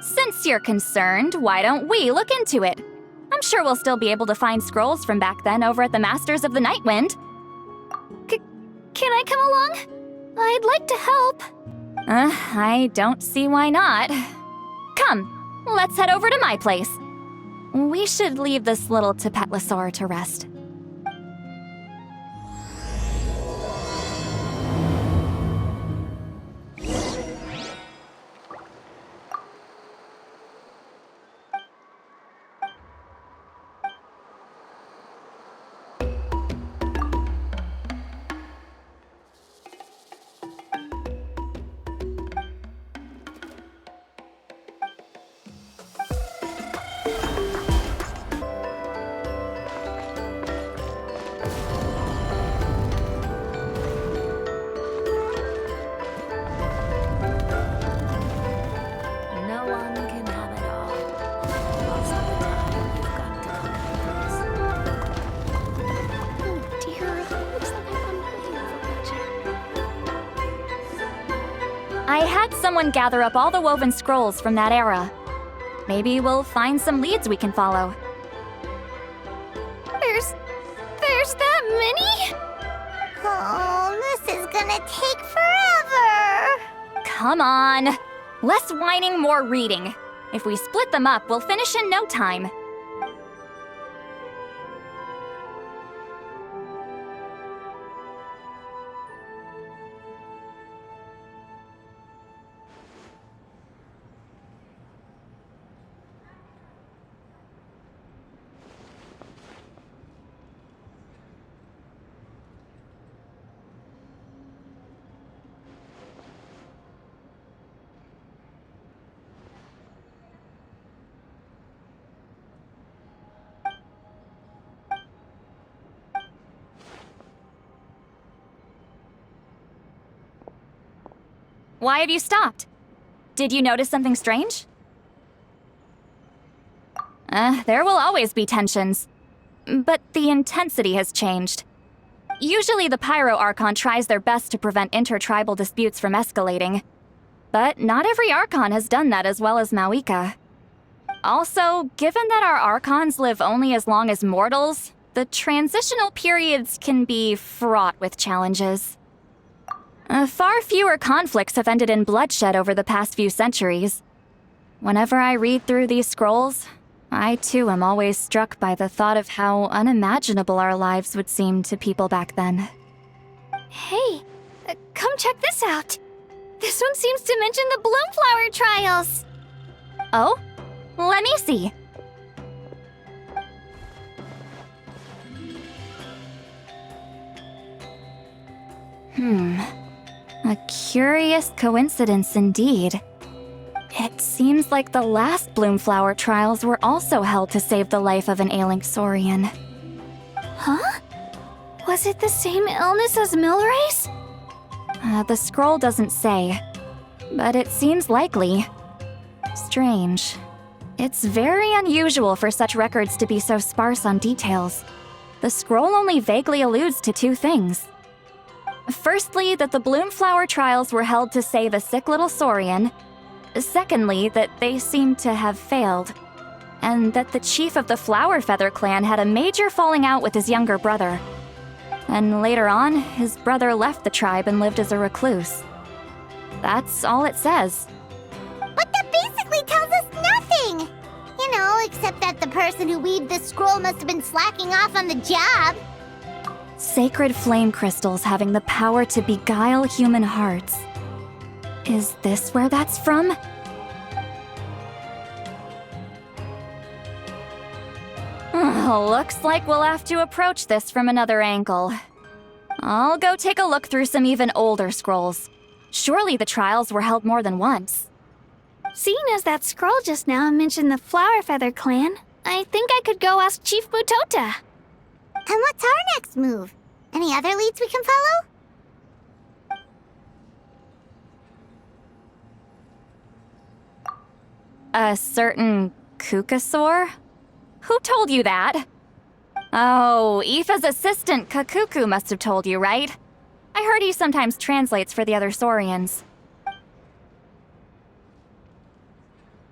Since you're concerned, why don't we look into it? I'm sure we'll still be able to find scrolls from back then over at the Masters of the Nightwind. Can I come along? I'd like to help. I don't see why not. Come, let's head over to my place. We should leave this little Tapetlosaur to rest. I had someone gather up all the woven scrolls from that era. Maybe we'll find some leads we can follow. There's that many? Oh, this is gonna take forever. Come on. Less whining, more reading. If we split them up, we'll finish in no time. Why have you stopped? Did you notice something strange? There will always be tensions. But the intensity has changed. Usually the Pyro Archon tries their best to prevent intertribal disputes from escalating. But not every Archon has done that as well as Mawika. Also, given that our Archons live only as long as mortals, the transitional periods can be fraught with challenges. Far fewer conflicts have ended in bloodshed over the past few centuries. Whenever I read through these scrolls, I too am always struck by the thought of how unimaginable our lives would seem to people back then. Hey, come check this out. This one seems to mention the Bloomflower trials. Oh? Let me see. A curious coincidence indeed. It seems like the last Bloomflower trials were also held to save the life of an ailing Saurian. Huh? Was it the same illness as Milrace? The scroll doesn't say, but it seems likely. Strange. It's very unusual for such records to be so sparse on details. The scroll only vaguely alludes to two things. Firstly, that the Bloomflower trials were held to save a sick little Saurian. Secondly, that they seemed to have failed. And that the chief of the Flower Feather clan had a major falling out with his younger brother. And later on, his brother left the tribe and lived as a recluse. That's all it says. But that basically tells us nothing! You know, except that the person who weaved this scroll must have been slacking off on the job. Sacred flame crystals having the power to beguile human hearts. Is this where that's from? Looks like we'll have to approach this from another angle. I'll go take a look through some even older scrolls. Surely the trials were held more than once. Seeing as that scroll just now mentioned the Flower Feather clan, I think I could go ask Chief Mutota. And what's our next move? Any other leads we can follow? A certain Kukasaur? Who told you that? Oh, Aoife's assistant, Kakuku, must have told you, right? I heard he sometimes translates for the other Saurians.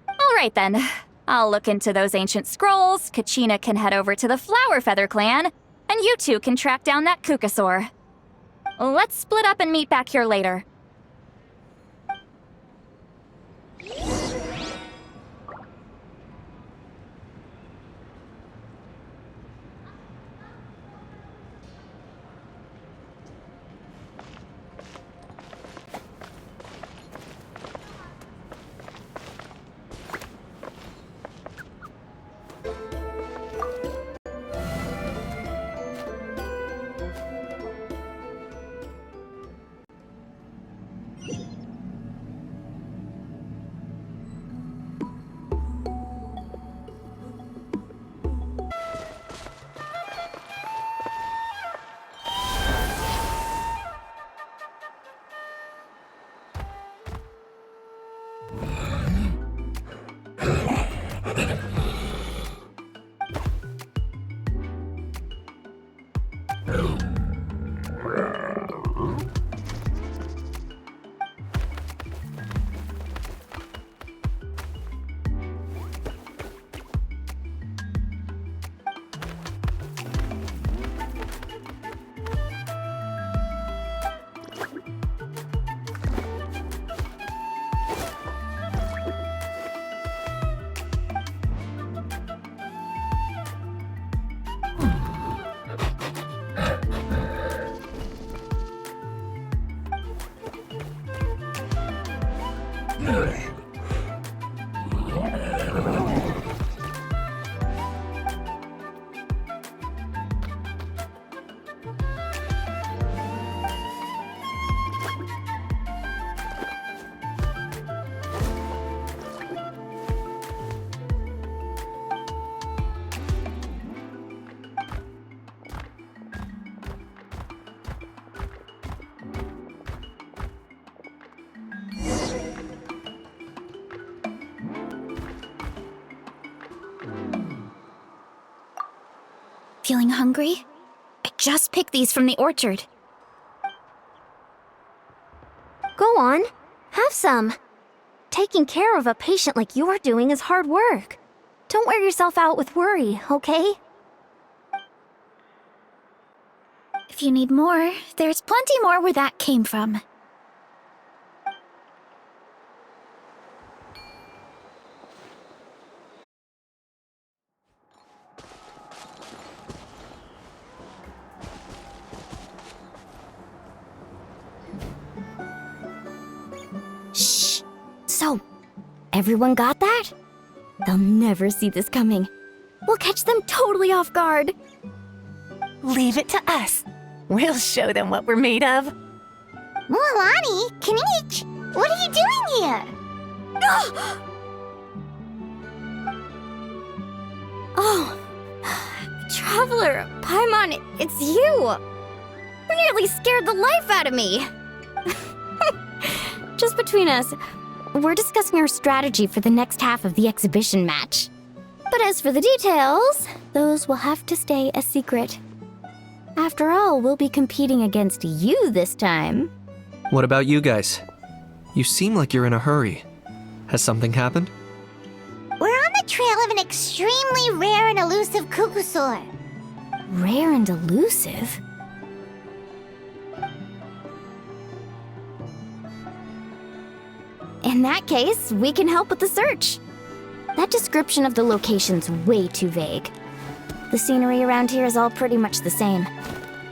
Alright then. I'll look into those ancient scrolls, Kachina can head over to the Flower Feather clan, and you two can track down that Kukasaur. Let's split up and meet back here later. Feeling hungry? I just picked these from the orchard. Go on, have some. Taking care of a patient like you're doing is hard work. Don't wear yourself out with worry, okay? If you need more, there's plenty more where that came from. Shh. So, everyone got that? They'll never see this coming. We'll catch them totally off guard. Leave it to us. We'll show them what we're made of. Mualani, Kinich, what are you doing here? Oh, Traveler, Paimon, it's you! You nearly scared the life out of me! Just between us, we're discussing our strategy for the next half of the exhibition match. But as for the details, those will have to stay a secret. After all, we'll be competing against you this time. What about you guys? You seem like you're in a hurry. Has something happened? We're on the trail of an extremely rare and elusive Kukusaur. Rare and elusive? In that case, we can help with the search. That description of the location's way too vague. The scenery around here is all pretty much the same.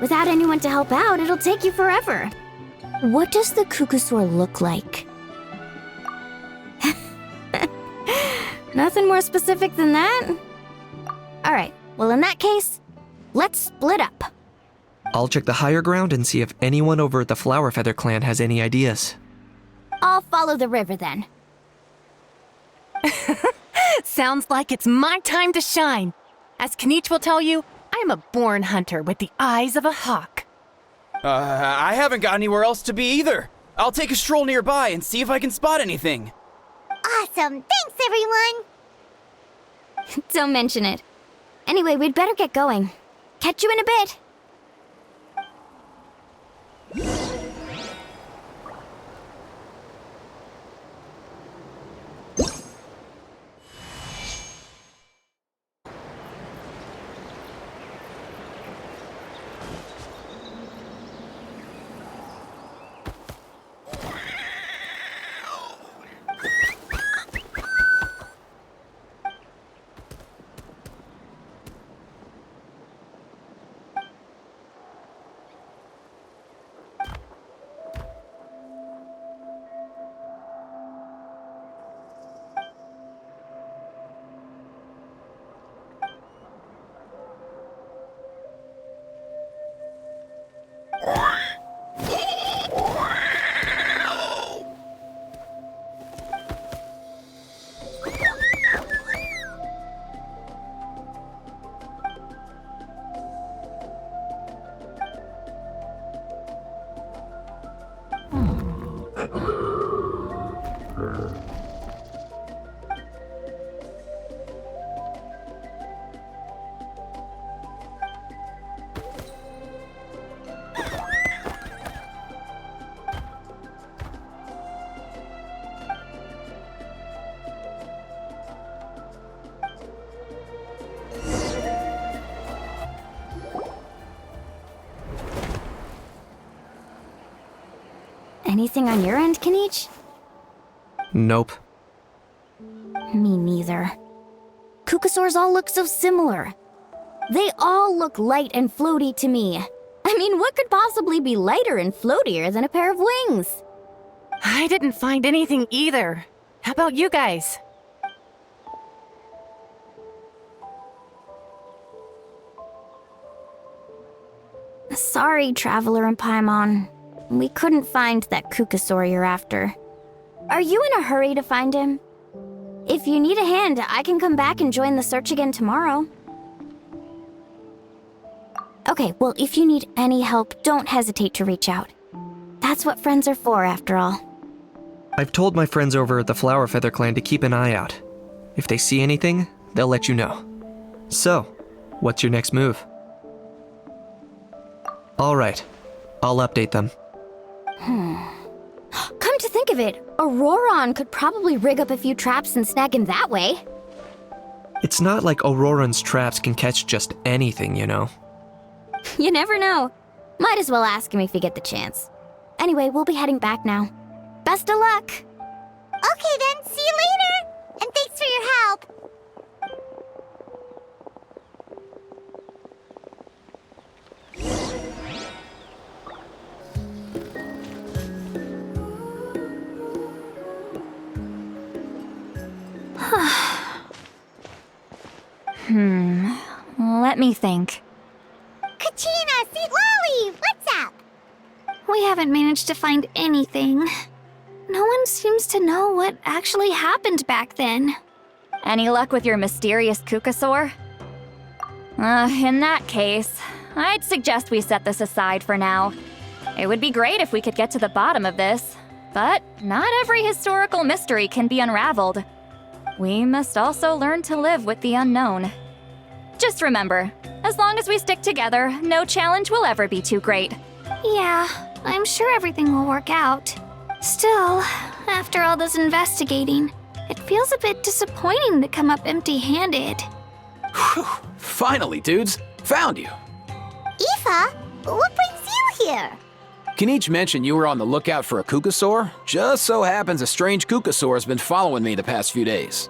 Without anyone to help out, it'll take you forever. What does the Kukusaur look like? Nothing more specific than that? Alright, well in that case, let's split up. I'll check the higher ground and see if anyone over at the Flower Feather clan has any ideas. I'll follow the river then. Sounds like it's my time to shine. As Knight will tell you, I am a born hunter with the eyes of a hawk. I haven't got anywhere else to be either. I'll take a stroll nearby and see if I can spot anything. Awesome! Thanks, everyone! Don't mention it. Anyway, we'd better get going. Catch you in a bit. Anything on your end, Knight? Nope. Me neither. Kukusaurs all look so similar. They all look light and floaty to me. I mean, what could possibly be lighter and floatier than a pair of wings? I didn't find anything either. How about you guys? Sorry, Traveler and Paimon. We couldn't find that Kukusaur you're after. Are you in a hurry to find him? If you need a hand, I can come back and join the search again tomorrow. Okay, well, if you need any help, don't hesitate to reach out. That's what friends are for, after all. I've told my friends over at the Flower Feather clan to keep an eye out. If they see anything, they'll let you know. So, what's your next move? Alright, I'll update them. Come to think of it, Auroron could probably rig up a few traps and snag him that way. It's not like Auroran's traps can catch just anything, you know. You never know. Might as well ask him if you get the chance. Anyway, we'll be heading back now. Best of luck! Okay then, see you later! And thanks for your help! Let me think. Kachina, Sweet Lolly, what's up? We haven't managed to find anything. no one seems to know what actually happened back then. Any luck with your mysterious Kukasaur? In that case, I'd suggest we set this aside for now. It would be great if we could get to the bottom of this, but not every historical mystery can be unraveled. We must also learn to live with the unknown. Just remember, as long as we stick together, no challenge will ever be too great. Yeah, I'm sure everything will work out. Still, after all this investigating, it feels a bit disappointing to come up empty-handed. Finally, dudes. Found you. Aoife, what brings you here? Kinich mentioned you were on the lookout for a Kukasaur. Just so happens a strange Kukasaur has been following me the past few days.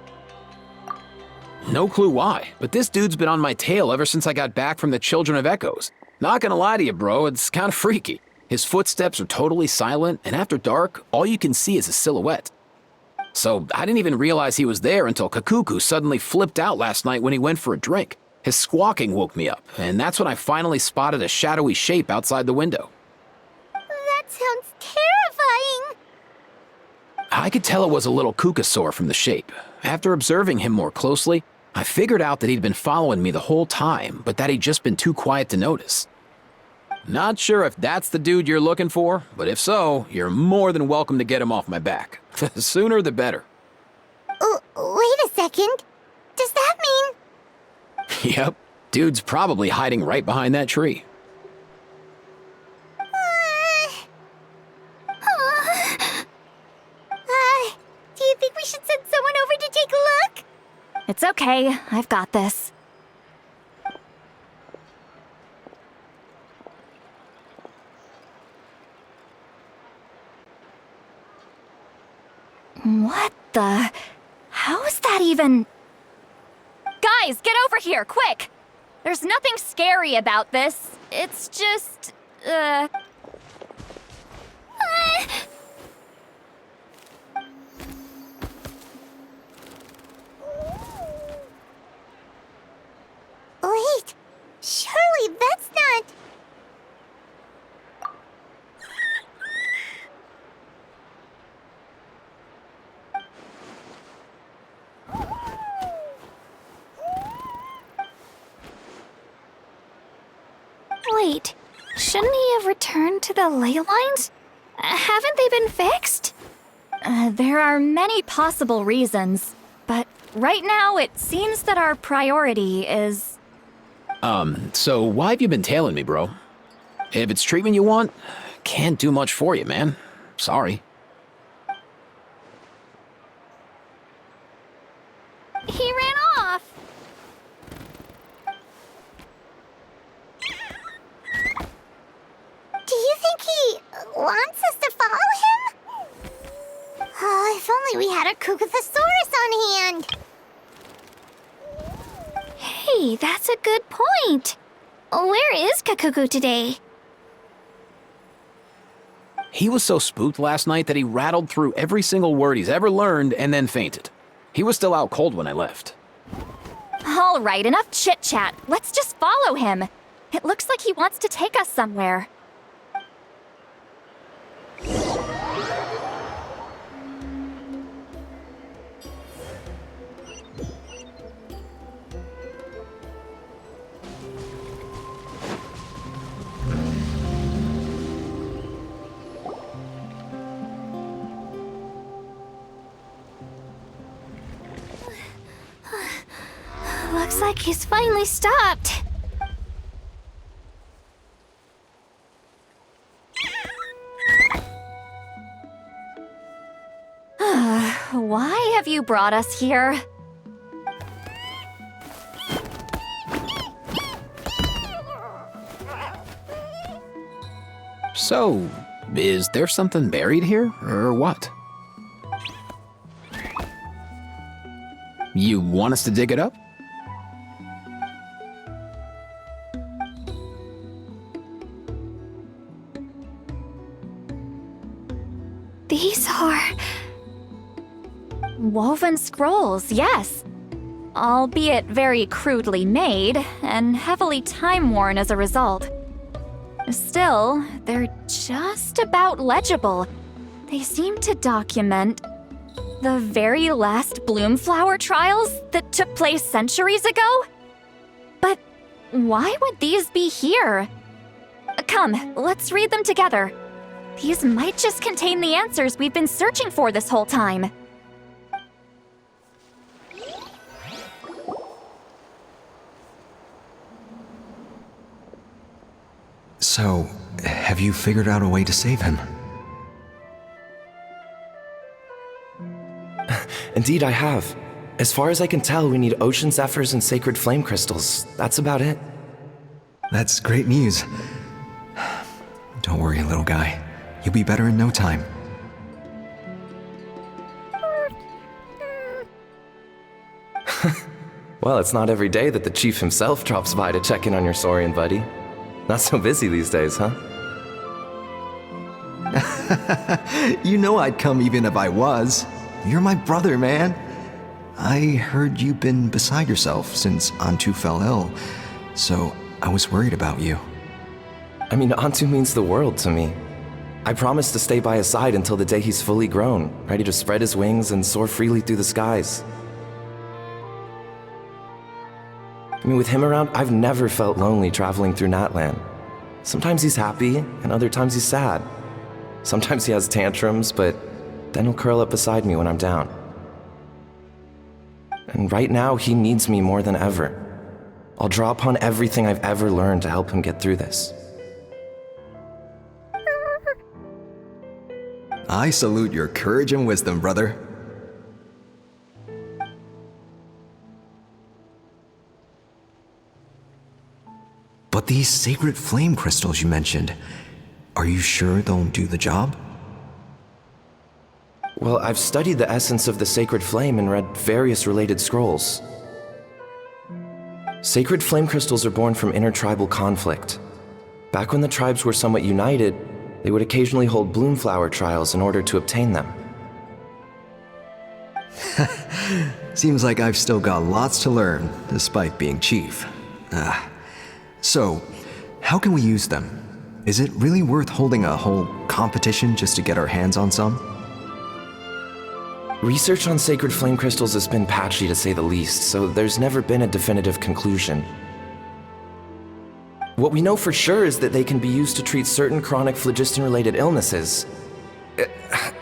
No clue why, but this dude's been on my tail ever since I got back from the Children of Echoes. Not gonna lie to you, bro, it's kinda freaky. His footsteps are totally silent, and after dark, all you can see is a silhouette. So I didn't even realize he was there until Kakuku suddenly flipped out last night when he went for a drink. His squawking woke me up, and that's when I finally spotted a shadowy shape outside the window. That sounds terrifying. I could tell it was a little Kukasaur from the shape. After observing him more closely, I figured out that he'd been following me the whole time, but that he'd just been too quiet to notice. Not sure if that's the dude you're looking for, but if so, you're more than welcome to get him off my back. The sooner the better. Wait a second. Does that mean... Yep, dude's probably hiding right behind that tree. Do you think we should send someone over to take a look? It's okay, I've got this. What the... How is that even... Guys, get over here, quick! There's nothing scary about this. It's just... Wait, surely that's not... Wait, shouldn't he have returned to the ley lines? Haven't they been fixed? There are many possible reasons, but right now it seems that our priority is... So why have you been tailing me, bro? If it's treatment you want, can't do much for you, man. Sorry. He ran off! Do you think he wants us to follow him? Oh, if only we had a Kukathosaurus on hand. Hey, that's a good point. Where is Kakuku today? He was so spooked last night that he rattled through every single word he's ever learned and then fainted. He was still out cold when I left. All right, enough chit-chat. Let's just follow him. It looks like he wants to take us somewhere. Looks like he's finally stopped. Why have you brought us here? So, is there something buried here, or what? You want us to dig it up? These are... Woven scrolls, yes. Albeit very crudely made, and heavily time-worn as a result. Still, they're just about legible. They seem to document the very last Bloomflower trials that took place centuries ago? But why would these be here? Come, let's read them together. These might just contain the answers we've been searching for this whole time. So, have you figured out a way to save him? Indeed, I have. As far as I can tell, we need ocean zephyrs and sacred flame crystals. That's about it. That's great news. Don't worry, little guy. You'll be better in no time. Well, it's not every day that the chief himself drops by to check in on your Saurian buddy. Not so busy these days, huh? You know I'd come even if I was. You're my brother, man. I heard you've been beside yourself since Antu fell ill, so I was worried about you. I mean, Antu means the world to me. I promised to stay by his side until the day he's fully grown, ready to spread his wings and soar freely through the skies. I mean, with him around, I've never felt lonely traveling through Natlan. Sometimes he's happy, and other times he's sad. Sometimes he has tantrums, but then he'll curl up beside me when I'm down. And right now, he needs me more than ever. I'll draw upon everything I've ever learned to help him get through this. I salute your courage and wisdom, brother. But these sacred flame crystals you mentioned, are you sure they'll do the job? Well, I've studied the essence of the sacred flame and read various related scrolls. Sacred flame crystals are born from intertribal conflict. Back when the tribes were somewhat united, they would occasionally hold Bloomflower trials in order to obtain them. Seems like I've still got lots to learn, despite being chief. So, how can we use them? Is it really worth holding a whole competition just to get our hands on some? Research on sacred flame crystals has been patchy to say the least, so there's never been a definitive conclusion. What we know for sure is that they can be used to treat certain chronic phlogiston-related illnesses.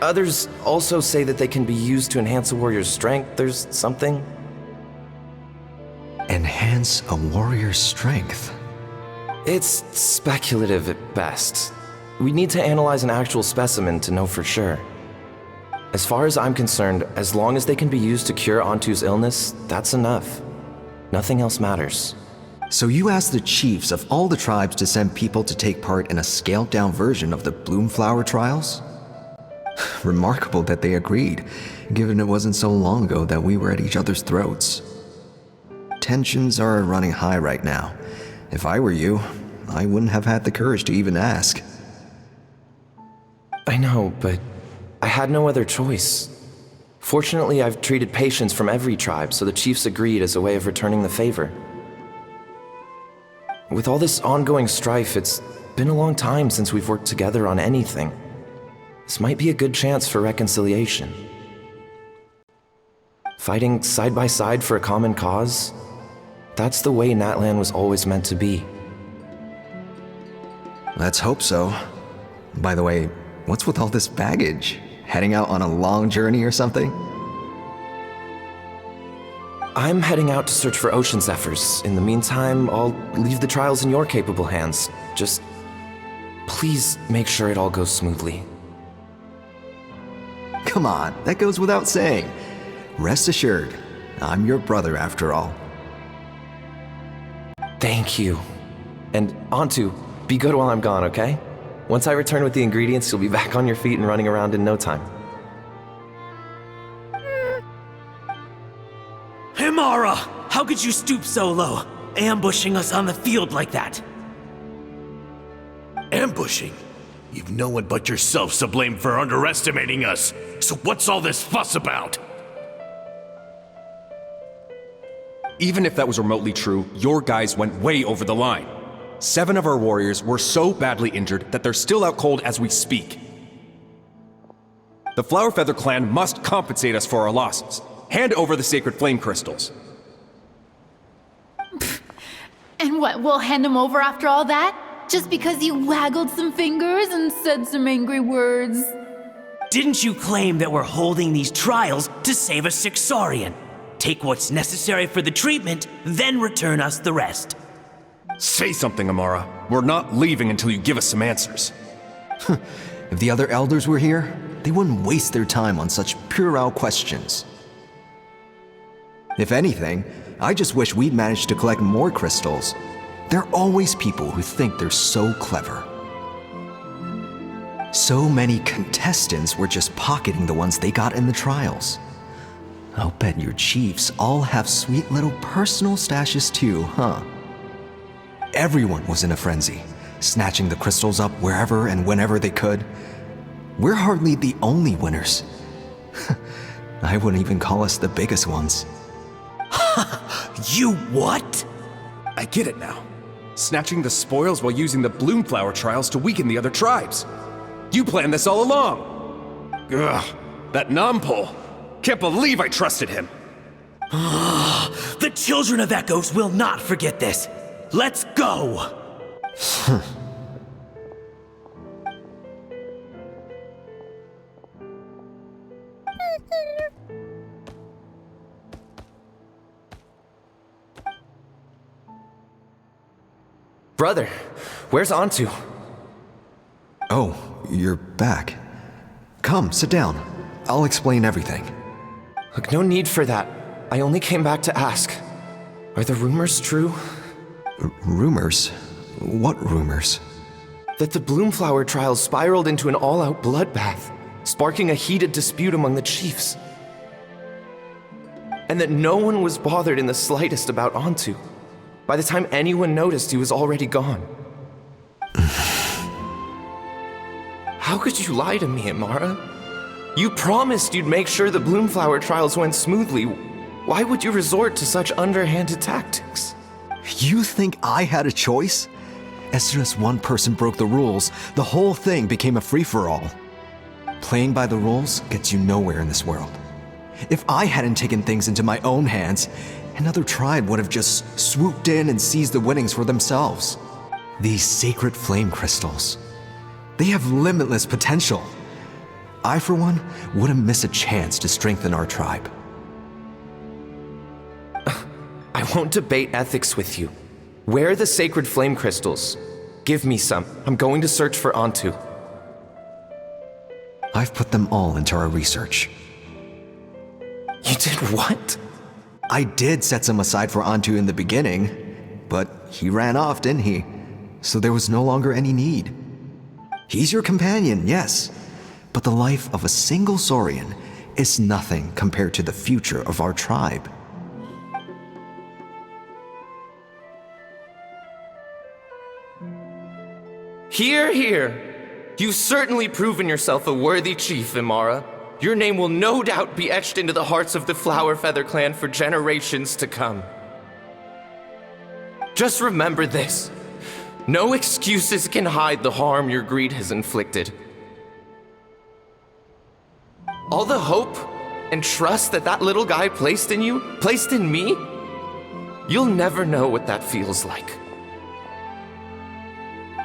Others also say that they can be used to enhance a warrior's strength. There's something. Enhance a warrior's strength? It's speculative at best. We need to analyze an actual specimen to know for sure. As far as I'm concerned, as long as they can be used to cure Antu's illness, that's enough. Nothing else matters. So you asked the chiefs of all the tribes to send people to take part in a scaled-down version of the Bloomflower trials? Remarkable that they agreed, given it wasn't so long ago that we were at each other's throats. Tensions are running high right now. If I were you, I wouldn't have had the courage to even ask. I know, but I had no other choice. Fortunately, I've treated patients from every tribe, so the chiefs agreed as a way of returning the favor. With all this ongoing strife, it's been a long time since we've worked together on anything. This might be a good chance for reconciliation. Fighting side by side for a common cause, that's the way Natlan was always meant to be. Let's hope so. By the way, what's with all this baggage? Heading out on a long journey or something? I'm heading out to search for ocean zephyrs. In the meantime, I'll leave the trials in your capable hands. Just please make sure it all goes smoothly. Come on, that goes without saying. Rest assured, I'm your brother after all. Thank you. And Antu, be good while I'm gone, okay? Once I return with the ingredients, you'll be back on your feet and running around in no time. Himara! How could you stoop so low, ambushing us on the field like that? Ambushing? You've no one but yourself to blame for underestimating us. So what's all this fuss about? Even if that was remotely true, your guys went way over the line. 7 of our warriors were so badly injured that they're still out cold as we speak. The Flower Feather clan must compensate us for our losses. Hand over the sacred flame crystals. And what, we'll hand him over after all that? Just because you waggled some fingers and said some angry words? Didn't you claim that we're holding these trials to save a sick Saurian? Take what's necessary for the treatment, then return us the rest. Say something, Amara. We're not leaving until you give us some answers. If the other elders were here, they wouldn't waste their time on such puerile questions. If anything, I just wish we'd managed to collect more crystals. There are always people who think they're so clever. So many contestants were just pocketing the ones they got in the trials. I'll bet your chiefs all have sweet little personal stashes too, huh? Everyone was in a frenzy, snatching the crystals up wherever and whenever they could. We're hardly the only winners. I wouldn't even call us the biggest ones. You what? I get it now. Snatching the spoils while using the Bloomflower trials to weaken the other tribes. You planned this all along. Ugh, that Nampol. Can't believe I trusted him. The children of Echoes will not forget this. Let's go! Brother, where's Antu? Oh, you're back. Come, sit down. I'll explain everything. Look, no need for that. I only came back to ask. Are the rumors true? Rumors? What rumors? That the Bloomflower trials spiraled into an all-out bloodbath, sparking a heated dispute among the chiefs. And that no one was bothered in the slightest about Antu. By the time anyone noticed, he was already gone. How could you lie to me, Amara? You promised you'd make sure the Bloomflower trials went smoothly. Why would you resort to such underhanded tactics? You think I had a choice? As soon as one person broke the rules, the whole thing became a free-for-all. Playing by the rules gets you nowhere in this world. If I hadn't taken things into my own hands, another tribe would have just swooped in and seized the winnings for themselves. These sacred flame crystals, they have limitless potential. I, for one, wouldn't miss a chance to strengthen our tribe. I won't debate ethics with you. Where are the sacred flame crystals? Give me some. I'm going to search for Antu. I've put them all into our research. You did what? I did set some aside for Antu in the beginning, but he ran off, didn't he? So there was no longer any need. He's your companion, yes, but the life of a single Saurian is nothing compared to the future of our tribe. Hear, hear. You've certainly proven yourself a worthy chief, Imara. Your name will no doubt be etched into the hearts of the Flower Feather clan for generations to come. Just remember this. No excuses can hide the harm your greed has inflicted. All the hope and trust that little guy placed in you, placed in me, you'll never know what that feels like.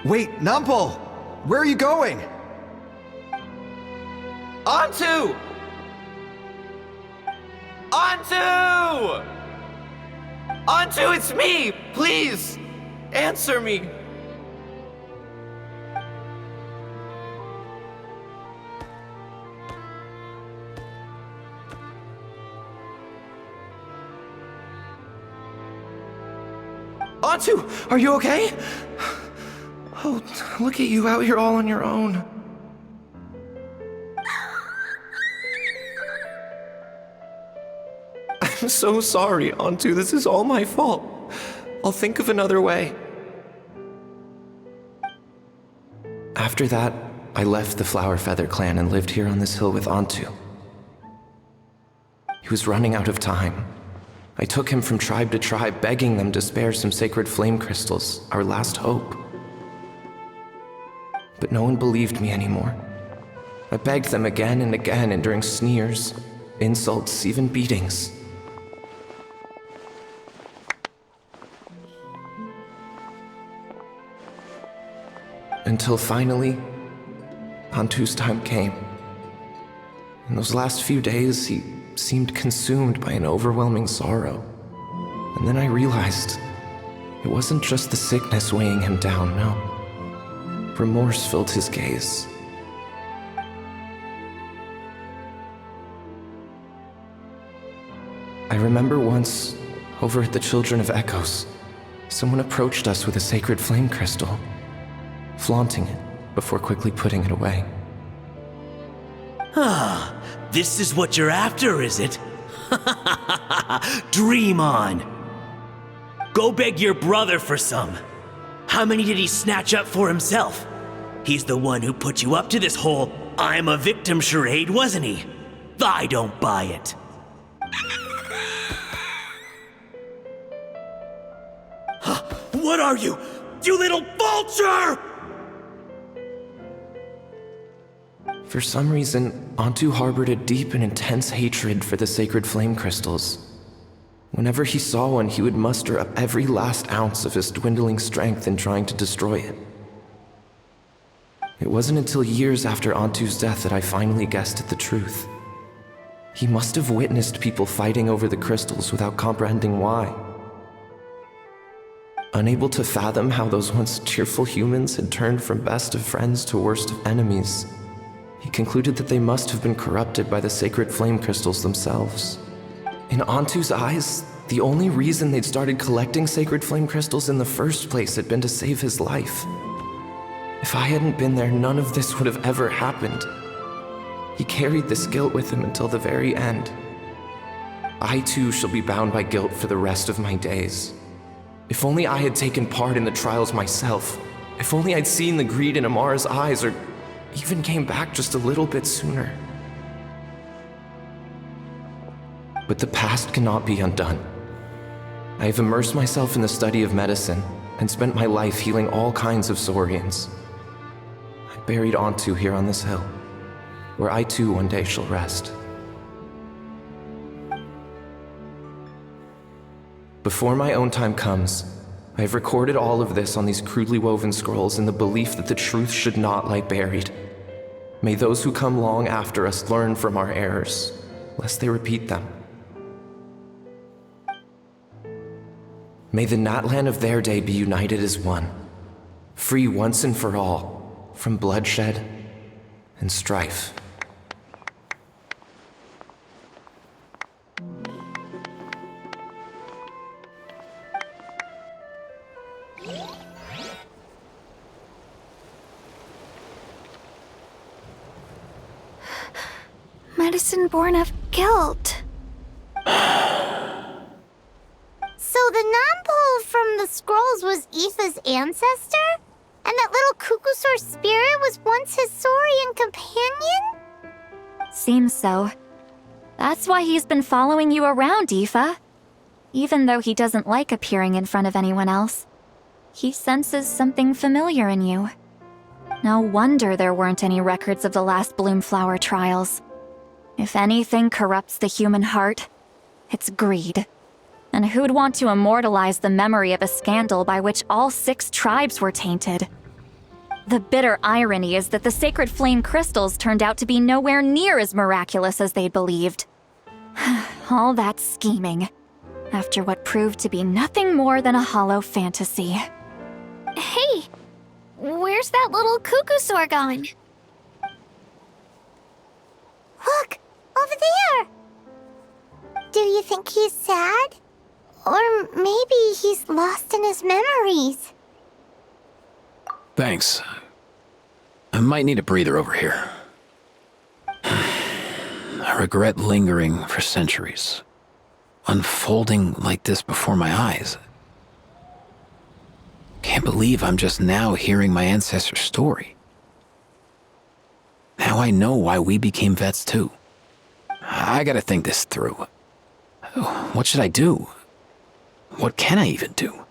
Wait, Nampol! Where are you going? Antu! Antu! Antu, it's me! Please, answer me! Antu, are you okay? Oh, look at you out here all on your own. I'm so sorry, Antu. This is all my fault. I'll think of another way. After that, I left the Flower Feather clan and lived here on this hill with Antu. He was running out of time. I took him from tribe to tribe, begging them to spare some sacred flame crystals, our last hope. But no one believed me anymore. I begged them again and again, enduring sneers, insults, even beatings. Until finally, Antu's time came. In those last few days, he seemed consumed by an overwhelming sorrow. And then I realized it wasn't just the sickness weighing him down, no. Remorse filled his gaze. I remember once, over at the Children of Echoes, someone approached us with a sacred flame crystal, flaunting it before quickly putting it away. Ah, this is what you're after, is it? Dream on. Go beg your brother for some. How many did he snatch up for himself? He's the one who put you up to this whole I'm a victim charade, wasn't he? I don't buy it. What are you? You little vulture! For some reason, Antu harbored a deep and intense hatred for the sacred flame crystals. Whenever he saw one, he would muster up every last ounce of his dwindling strength in trying to destroy it. It wasn't until years after Antu's death that I finally guessed at the truth. He must have witnessed people fighting over the crystals without comprehending why. Unable to fathom how those once cheerful humans had turned from best of friends to worst of enemies, he concluded that they must have been corrupted by the sacred flame crystals themselves. In Antu's eyes, the only reason they'd started collecting sacred flame crystals in the first place had been to save his life. If I hadn't been there, none of this would have ever happened. He carried this guilt with him until the very end. I too shall be bound by guilt for the rest of my days. If only I had taken part in the trials myself. If only I'd seen the greed in Amara's eyes, or even came back just a little bit sooner. But the past cannot be undone. I have immersed myself in the study of medicine and spent my life healing all kinds of Saurians. I buried Antu here on this hill, where I too one day shall rest. Before my own time comes, I have recorded all of this on these crudely woven scrolls in the belief that the truth should not lie buried. May those who come long after us learn from our errors, lest they repeat them. May the Natlan of their day be united as one, free once and for all from bloodshed and strife. Medicine born of guilt. So the non-pole from the scrolls was Aoife's ancestor? And that little Cuckoosaur spirit was once his Saurian companion? Seems so. That's why he's been following you around, Aoife. Even though he doesn't like appearing in front of anyone else, he senses something familiar in you. No wonder there weren't any records of the last Bloomflower trials. If anything corrupts the human heart, it's greed. And who'd want to immortalize the memory of a scandal by which all 6 tribes were tainted? The bitter irony is that the sacred flame crystals turned out to be nowhere near as miraculous as they'd believed. All that scheming, after what proved to be nothing more than a hollow fantasy. Hey, where's that little Cuckoosaur gone? Look, over there! Do you think he's sad? Or maybe he's lost in his memories. Thanks. I might need a breather over here. I regret lingering for centuries, unfolding like this before my eyes. Can't believe I'm just now hearing my ancestor's story. Now I know why we became vets too. I gotta think this through. What should I do? What can I even do?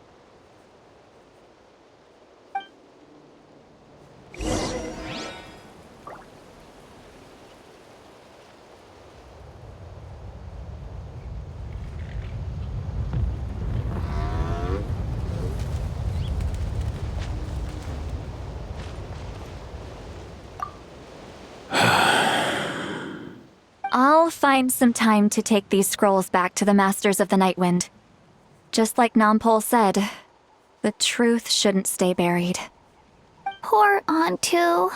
I'll find some time to take these scrolls back to the Masters of the Nightwind. Just like Nampol said, the truth shouldn't stay buried. Poor Antu.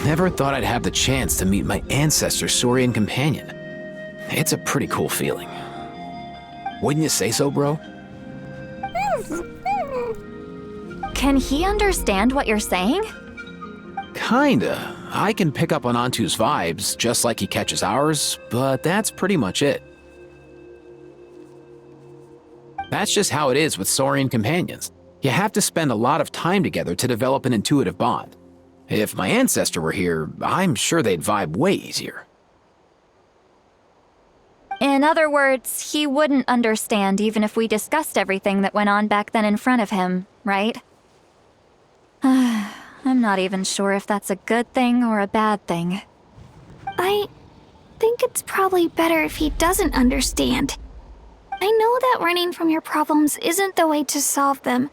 Never thought I'd have the chance to meet my ancestor Saurian companion. It's a pretty cool feeling. Wouldn't you say so, bro? Can he understand what you're saying? Kinda. I can pick up on Antu's vibes, just like he catches ours, but that's pretty much it. That's just how it is with Saurian companions. You have to spend a lot of time together to develop an intuitive bond. If my ancestor were here, I'm sure they'd vibe way easier. In other words, he wouldn't understand even if we discussed everything that went on back then in front of him, right? I'm not even sure if that's a good thing or a bad thing. I think it's probably better if he doesn't understand. I know that running from your problems isn't the way to solve them,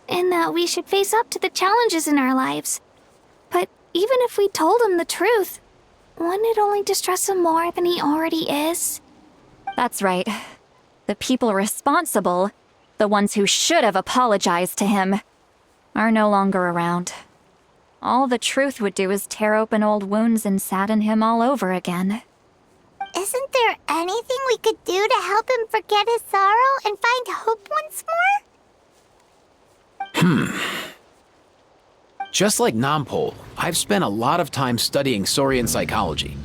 and that we should face up to the challenges in our lives. But even if we told him the truth, wouldn't it only distress him more than he already is? That's right. The people responsible, the ones who should have apologized to him, are no longer around. All the truth would do is tear open old wounds and sadden him all over again. Isn't there anything we could do to help him forget his sorrow and find hope once more? Just like Nampol, I've spent a lot of time studying Saurian psychology.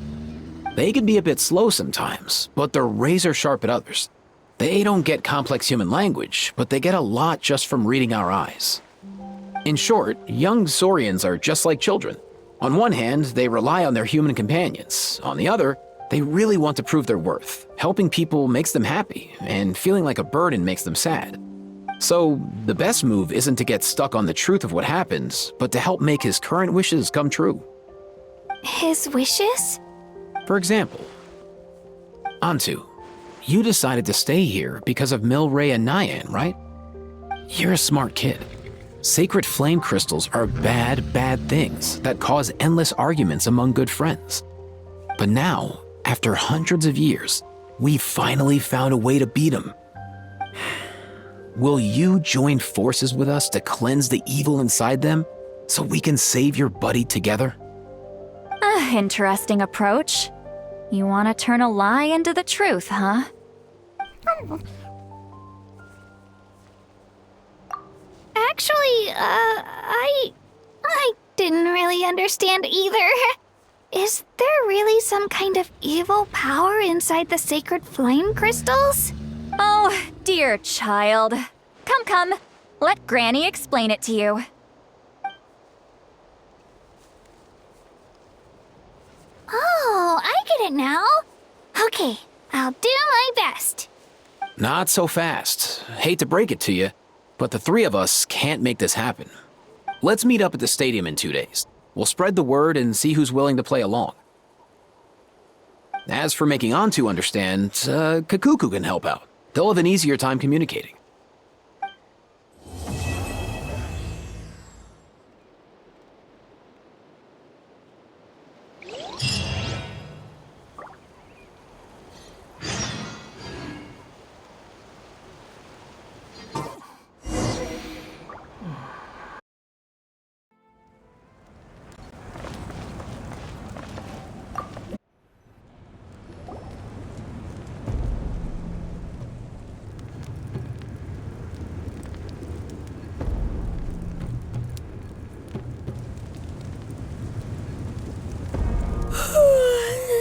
They can be a bit slow sometimes, but they're razor sharp at others. They don't get complex human language, but they get a lot just from reading our eyes. In short, young Saurians are just like children. On one hand, they rely on their human companions. On the other, they really want to prove their worth. Helping people makes them happy, and feeling like a burden makes them sad. So, the best move isn't to get stuck on the truth of what happens, but to help make his current wishes come true. His wishes? For example, Antu, you decided to stay here because of Milray and Nyan, right? You're a smart kid. Sacred flame crystals are bad, bad things that cause endless arguments among good friends. But now, after hundreds of years, we finally found a way to beat them. Will you join forces with us to cleanse the evil inside them so we can save your buddy together? Interesting approach. You want to turn a lie into the truth, huh? Actually, I didn't really understand either. Is there really some kind of evil power inside the sacred flame crystals? Oh, dear child. Come. Let Granny explain it to you. Oh, I get it now. Okay, I'll do my best. Not so fast. Hate to break it to you, but the three of us can't make this happen. Let's meet up at the stadium in 2 days. We'll spread the word and see who's willing to play along. As for making Antu understand, Kakuku can help out. They'll have an easier time communicating.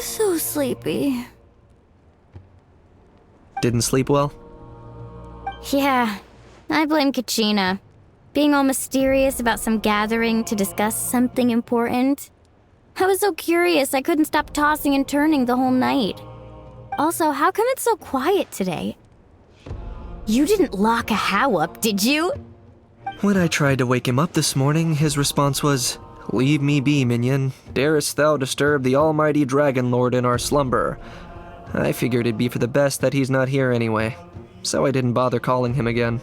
So sleepy. Didn't sleep well? Yeah, I blame Kachina. Being all mysterious about some gathering to discuss something important. I was so curious I couldn't stop tossing and turning the whole night. Also, how come it's so quiet today? You didn't lock a How up, did you? When I tried to wake him up this morning, his response was, "Leave me be, minion. Darest thou disturb the almighty Dragon Lord in our slumber?" I figured it'd be for the best that he's not here anyway, so I didn't bother calling him again.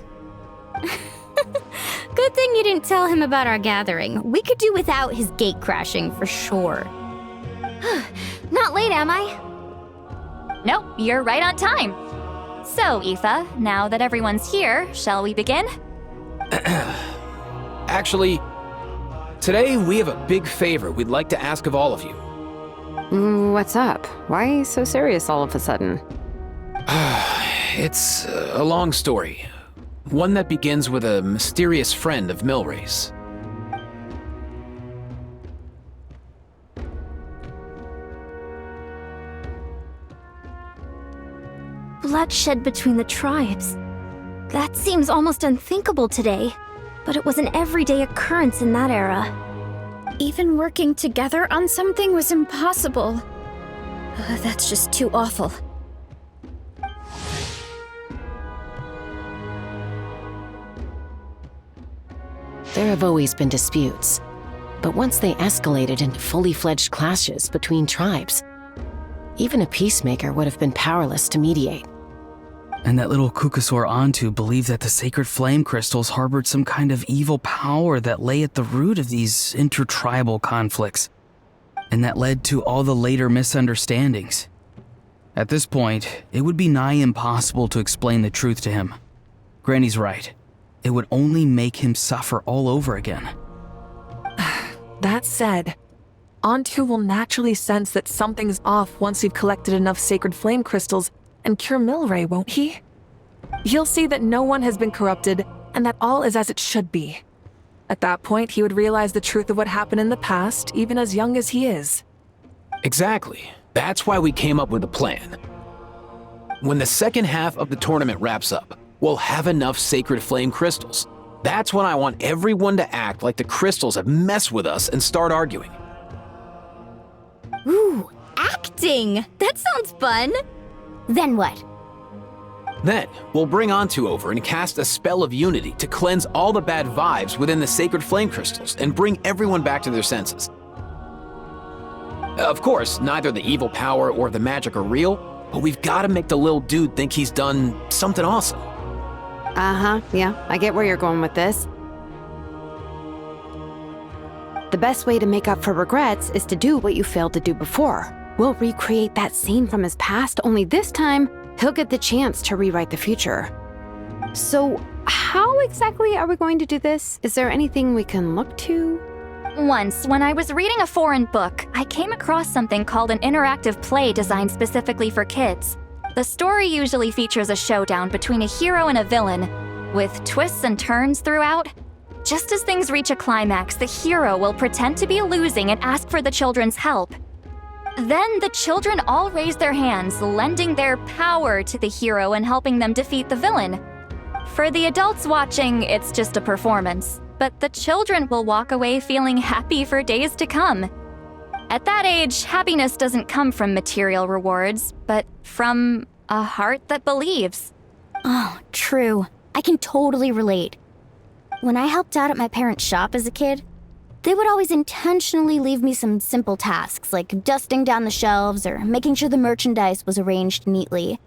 Good thing you didn't tell him about our gathering. We could do without his gate crashing for sure. Not late, am I? Nope, you're right on time. So, Aoife, now that everyone's here, shall we begin? Actually, today we have a big favor we'd like to ask of all of you. What's up? Why so serious all of a sudden? It's a long story. One that begins with a mysterious friend of Milray's. Bloodshed between the tribes. That seems almost unthinkable today, but it was an everyday occurrence in that era. Even working together on something was impossible. That's just too awful. There have always been disputes, but once they escalated into fully fledged clashes between tribes, even a peacemaker would have been powerless to mediate. And that little Kukasaur Antu believed that the sacred flame crystals harbored some kind of evil power that lay at the root of these intertribal conflicts, and that led to all the later misunderstandings. At this point, it would be nigh impossible to explain the truth to him. Granny's right. it would only make him suffer all over again. That said, Ontu will naturally sense that something's off once we've collected enough sacred flame crystals and cure Milray, won't he? He'll see that no one has been corrupted and that all is as it should be. At that point, he would realize the truth of what happened in the past, even as young as he is. Exactly. That's why we came up with a plan. When the second half of the tournament wraps up, we'll have enough sacred flame crystals. That's when I want everyone to act like the crystals have messed with us and start arguing. Ooh, acting! That sounds fun! Then what? Then, we'll bring Ontu over and cast a spell of unity to cleanse all the bad vibes within the sacred flame crystals and bring everyone back to their senses. Of course, neither the evil power or the magic are real, but we've got to make the little dude think he's done something awesome. Uh-huh, yeah, I get where you're going with this. The best way to make up for regrets is to do what you failed to do before. We'll recreate that scene from his past, only this time, he'll get the chance to rewrite the future. So, how exactly are we going to do this? Is there anything we can look to? Once, when I was reading a foreign book, I came across something called an interactive play designed specifically for kids. The story usually features a showdown between a hero and a villain, with twists and turns throughout. Just as things reach a climax, the hero will pretend to be losing and ask for the children's help. Then the children all raise their hands, lending their power to the hero and helping them defeat the villain. For the adults watching, it's just a performance, but the children will walk away feeling happy for days to come. At that age, happiness doesn't come from material rewards, but from a heart that believes. Oh, true. I can totally relate. When I helped out at my parents' shop as a kid, they would always intentionally leave me some simple tasks like dusting down the shelves or making sure the merchandise was arranged neatly.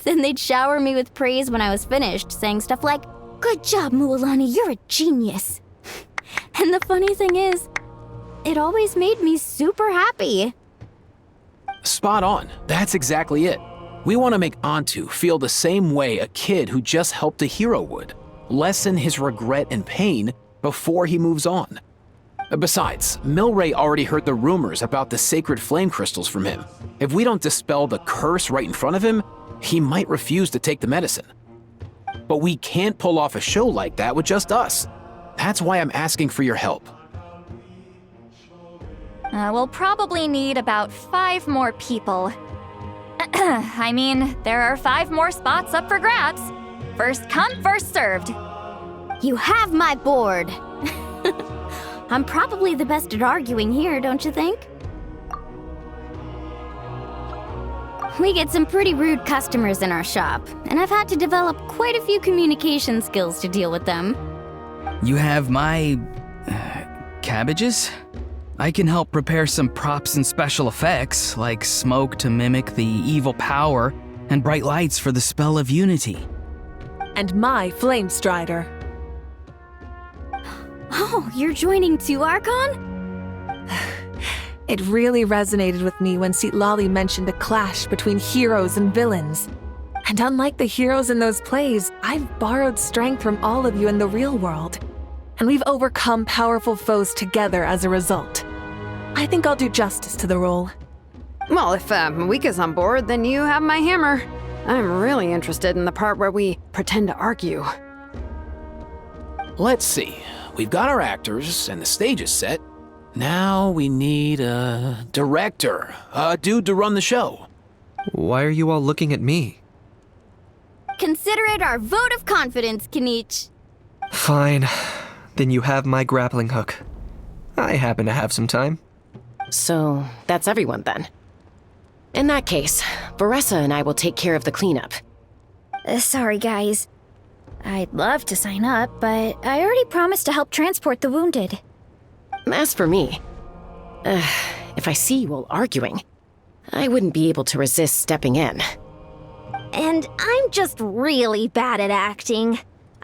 Then they'd shower me with praise when I was finished, saying stuff like, "Good job, Mualani, you're a genius." And the funny thing is, it always made me super happy. Spot on. That's exactly it. We want to make Ontu feel the same way a kid who just helped a hero would. Lessen his regret and pain before he moves on. Besides, Milray already heard the rumors about the sacred flame crystals from him. If we don't dispel the curse right in front of him, he might refuse to take the medicine. But we can't pull off a show like that with just us. That's why I'm asking for your help. We'll probably need about 5 more people. I mean, there are 5 more spots up for grabs. First come, first served. You have my board. I'm probably the best at arguing here, don't you think? We get some pretty rude customers in our shop, and I've had to develop quite a few communication skills to deal with them. You have my... cabbages? I can help prepare some props and special effects, like smoke to mimic the evil power, and bright lights for the spell of unity. And my flame strider. Oh, you're joining too, Archon? It really resonated with me when Citlali mentioned a clash between heroes and villains. And unlike the heroes in those plays, I've borrowed strength from all of you in the real world. And we've overcome powerful foes together as a result. I think I'll do justice to the role. Well, if Mawika's on board, then you have my hammer. I'm really interested in the part where we pretend to argue. Let's see. We've got our actors and the stage is set. Now we need a director, a dude to run the show. Why are you all looking at me? Consider it our vote of confidence, Kinich. Fine. Then you have my grappling hook. I happen to have some time. So, that's everyone then. In that case, Varessa and I will take care of the cleanup. Sorry, guys. I'd love to sign up, but I already promised to help transport the wounded. As for me, if I see you all arguing, I wouldn't be able to resist stepping in. And I'm just really bad at acting.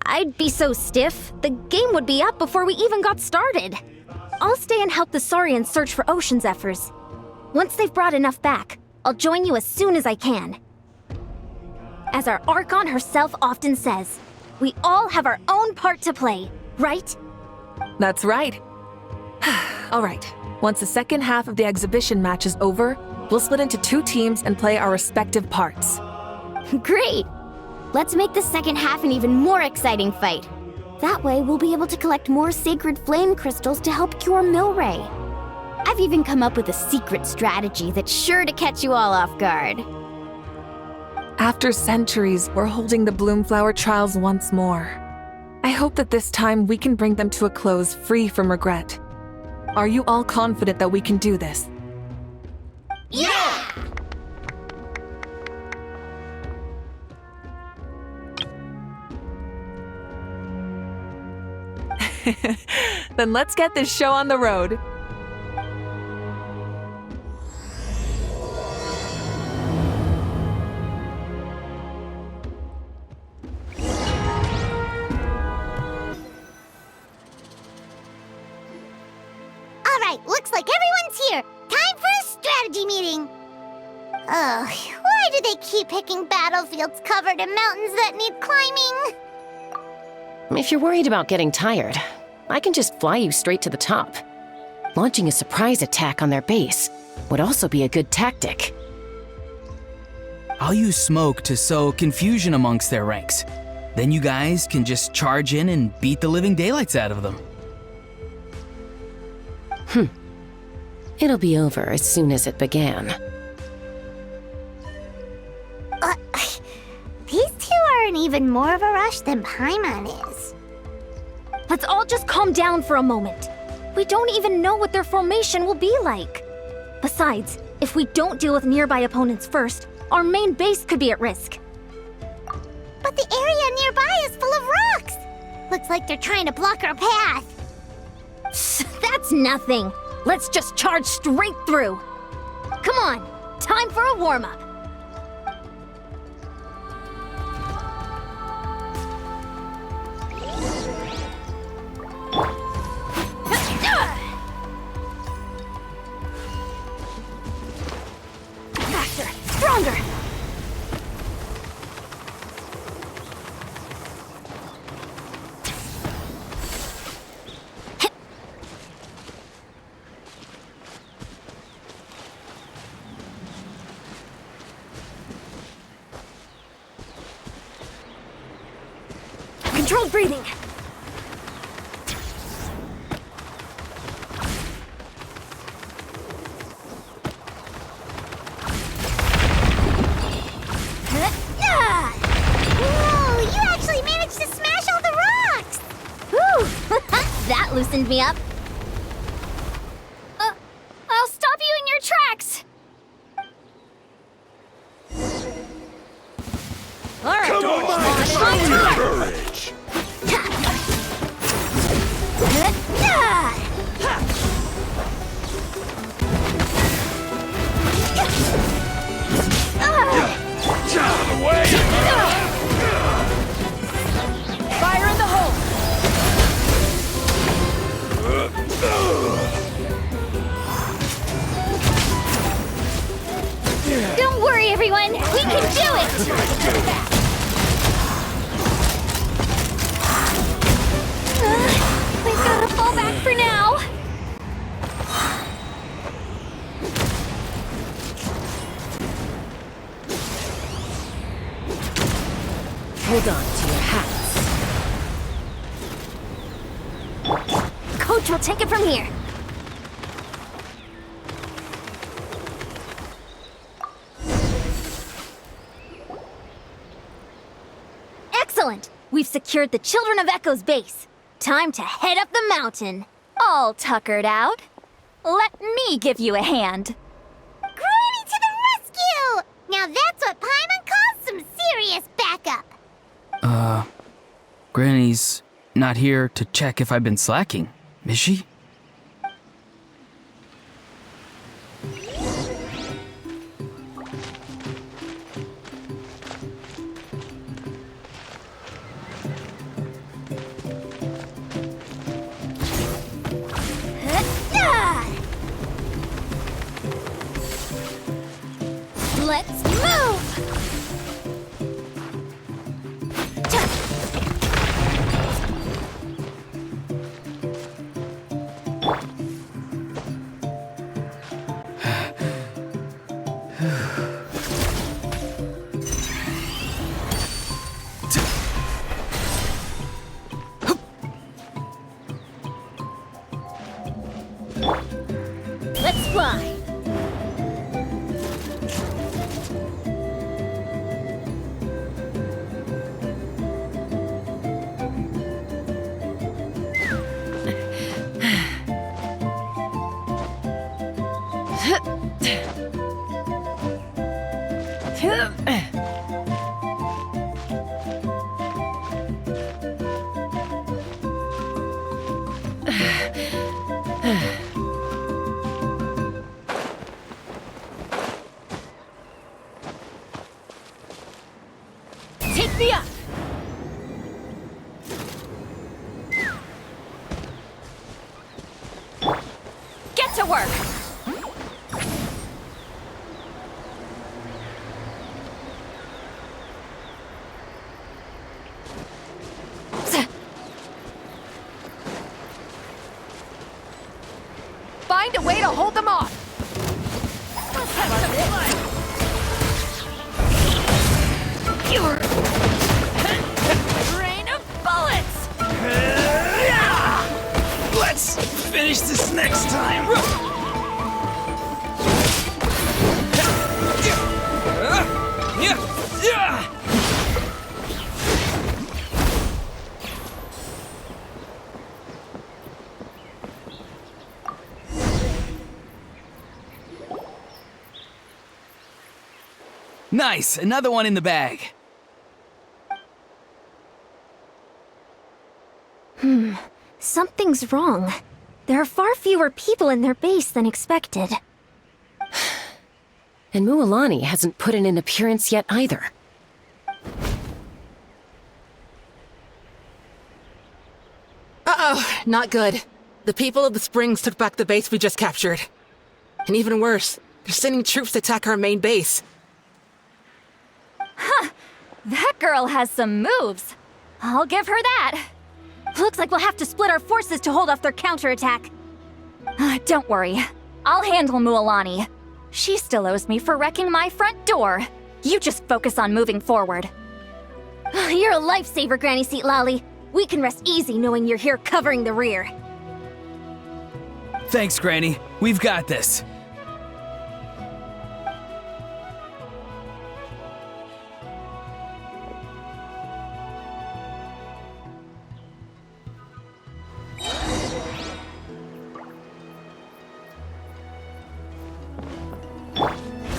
I'd be so stiff, the game would be up before we even got started. I'll stay and help the Saurians search for ocean zephyrs. Once they've brought enough back, I'll join you as soon as I can. As our Archon herself often says, We all have our own part to play, right? That's right. All right. Once the second half of the exhibition match is over, we'll split into 2 teams and play our respective parts. Great! Let's make the second half an even more exciting fight. That way, we'll be able to collect more sacred flame crystals to help cure Milray. I've even come up with a secret strategy that's sure to catch you all off guard. After centuries, we're holding the Bloomflower trials once more. I hope that this time we can bring them to a close free from regret. Are you all confident that we can do this? Yeah! Then let's get this show on the road. Alright, looks like everyone's here. Time for a strategy meeting. Ugh, why do they keep picking battlefields covered in mountains that need climbing? If you're worried about getting tired, I can just fly you straight to the top. Launching a surprise attack on their base would also be a good tactic. I'll use smoke to sow confusion amongst their ranks. Then you guys can just charge in and beat the living daylights out of them. It'll be over as soon as it began. These two are in even more of a rush than Paimon is. Let's all just calm down for a moment. We don't even know what their formation will be like. Besides, if we don't deal with nearby opponents first, our main base could be at risk. But the area nearby is full of rocks. Looks like they're trying to block our path. That's nothing. Let's just charge straight through. Come on, time for a warm-up. Faster, stronger. Controlled breathing. Whoa, you actually managed to smash all the rocks! Whew! That loosened me up. I'll stop you in your tracks. All right. Come on, courage! Out of the way! Fire in the hole. Don't worry, everyone. We can do it. We've got to fall back for now. Hold on to your hats. Coach will take it from here. Excellent! We've secured the Children of Echo's base. Time to head up the mountain. All tuckered out. Let me give you a hand. Granny to the rescue! Now that's what Paimon calls some serious backup. Granny's not here to check if I've been slacking, is she? Let's move! Let's fly. Take me up! Get to work! Find a way to hold them off! Rain of bullets! Let's finish this next time! Nice, another one in the bag. Something's wrong. There are far fewer people in their base than expected. And Mualani hasn't put in an appearance yet either. Uh-oh, not good. The people of the Springs took back the base we just captured. And even worse, they're sending troops to attack our main base. Huh! That girl has some moves. I'll give her that. Looks like we'll have to split our forces to hold off their counterattack. Don't worry. I'll handle Mualani. She still owes me for wrecking my front door. You just focus on moving forward. You're a lifesaver, Granny Seat Lolly. We can rest easy knowing you're here covering the rear. Thanks, Granny. We've got this.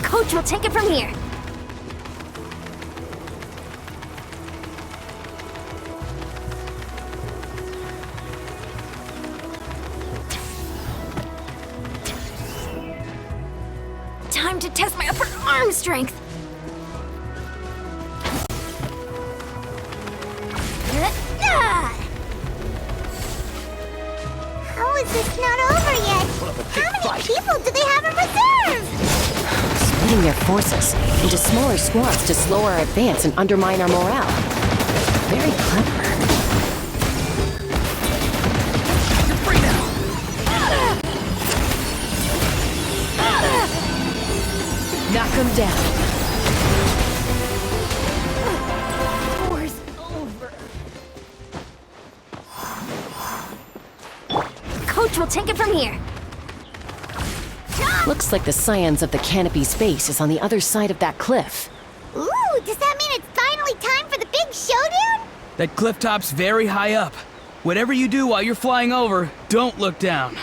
Coach will take it from here. Time to test my upper arm strength. How is this not over yet? How many people do they have in reserve? Splitting their forces into smaller squads to slow our advance and undermine our morale. Very clever. You're free now! Knock them down. War's over. Coach will take it from here. Looks like the scions of the canopy space is on the other side of that cliff. Ooh, does that mean it's finally time for the big showdown? That cliff top's very high up. Whatever you do while you're flying over, don't look down.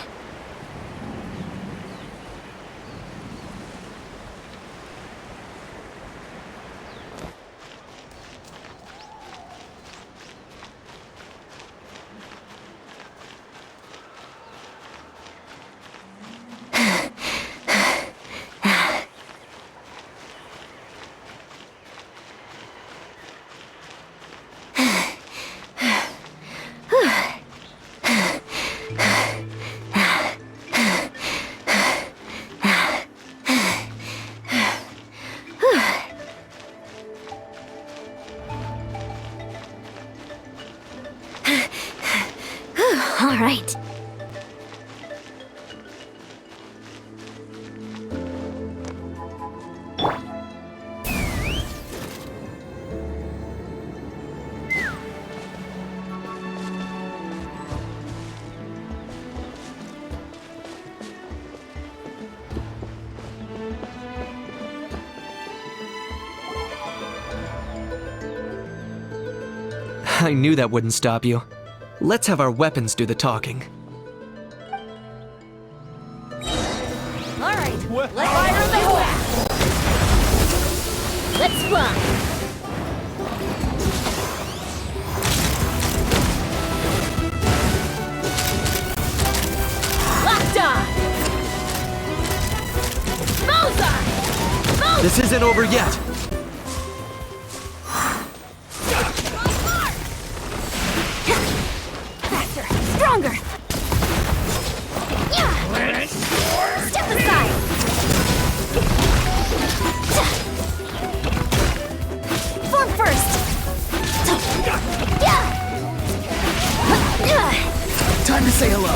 All right. I knew that wouldn't stop you. Let's have our weapons do the talking. Alright, let's fire in the hole! Let's fly! Locked on! Bullseye! This isn't over yet! Faster! Stronger! Step aside! Form first! Time to say hello.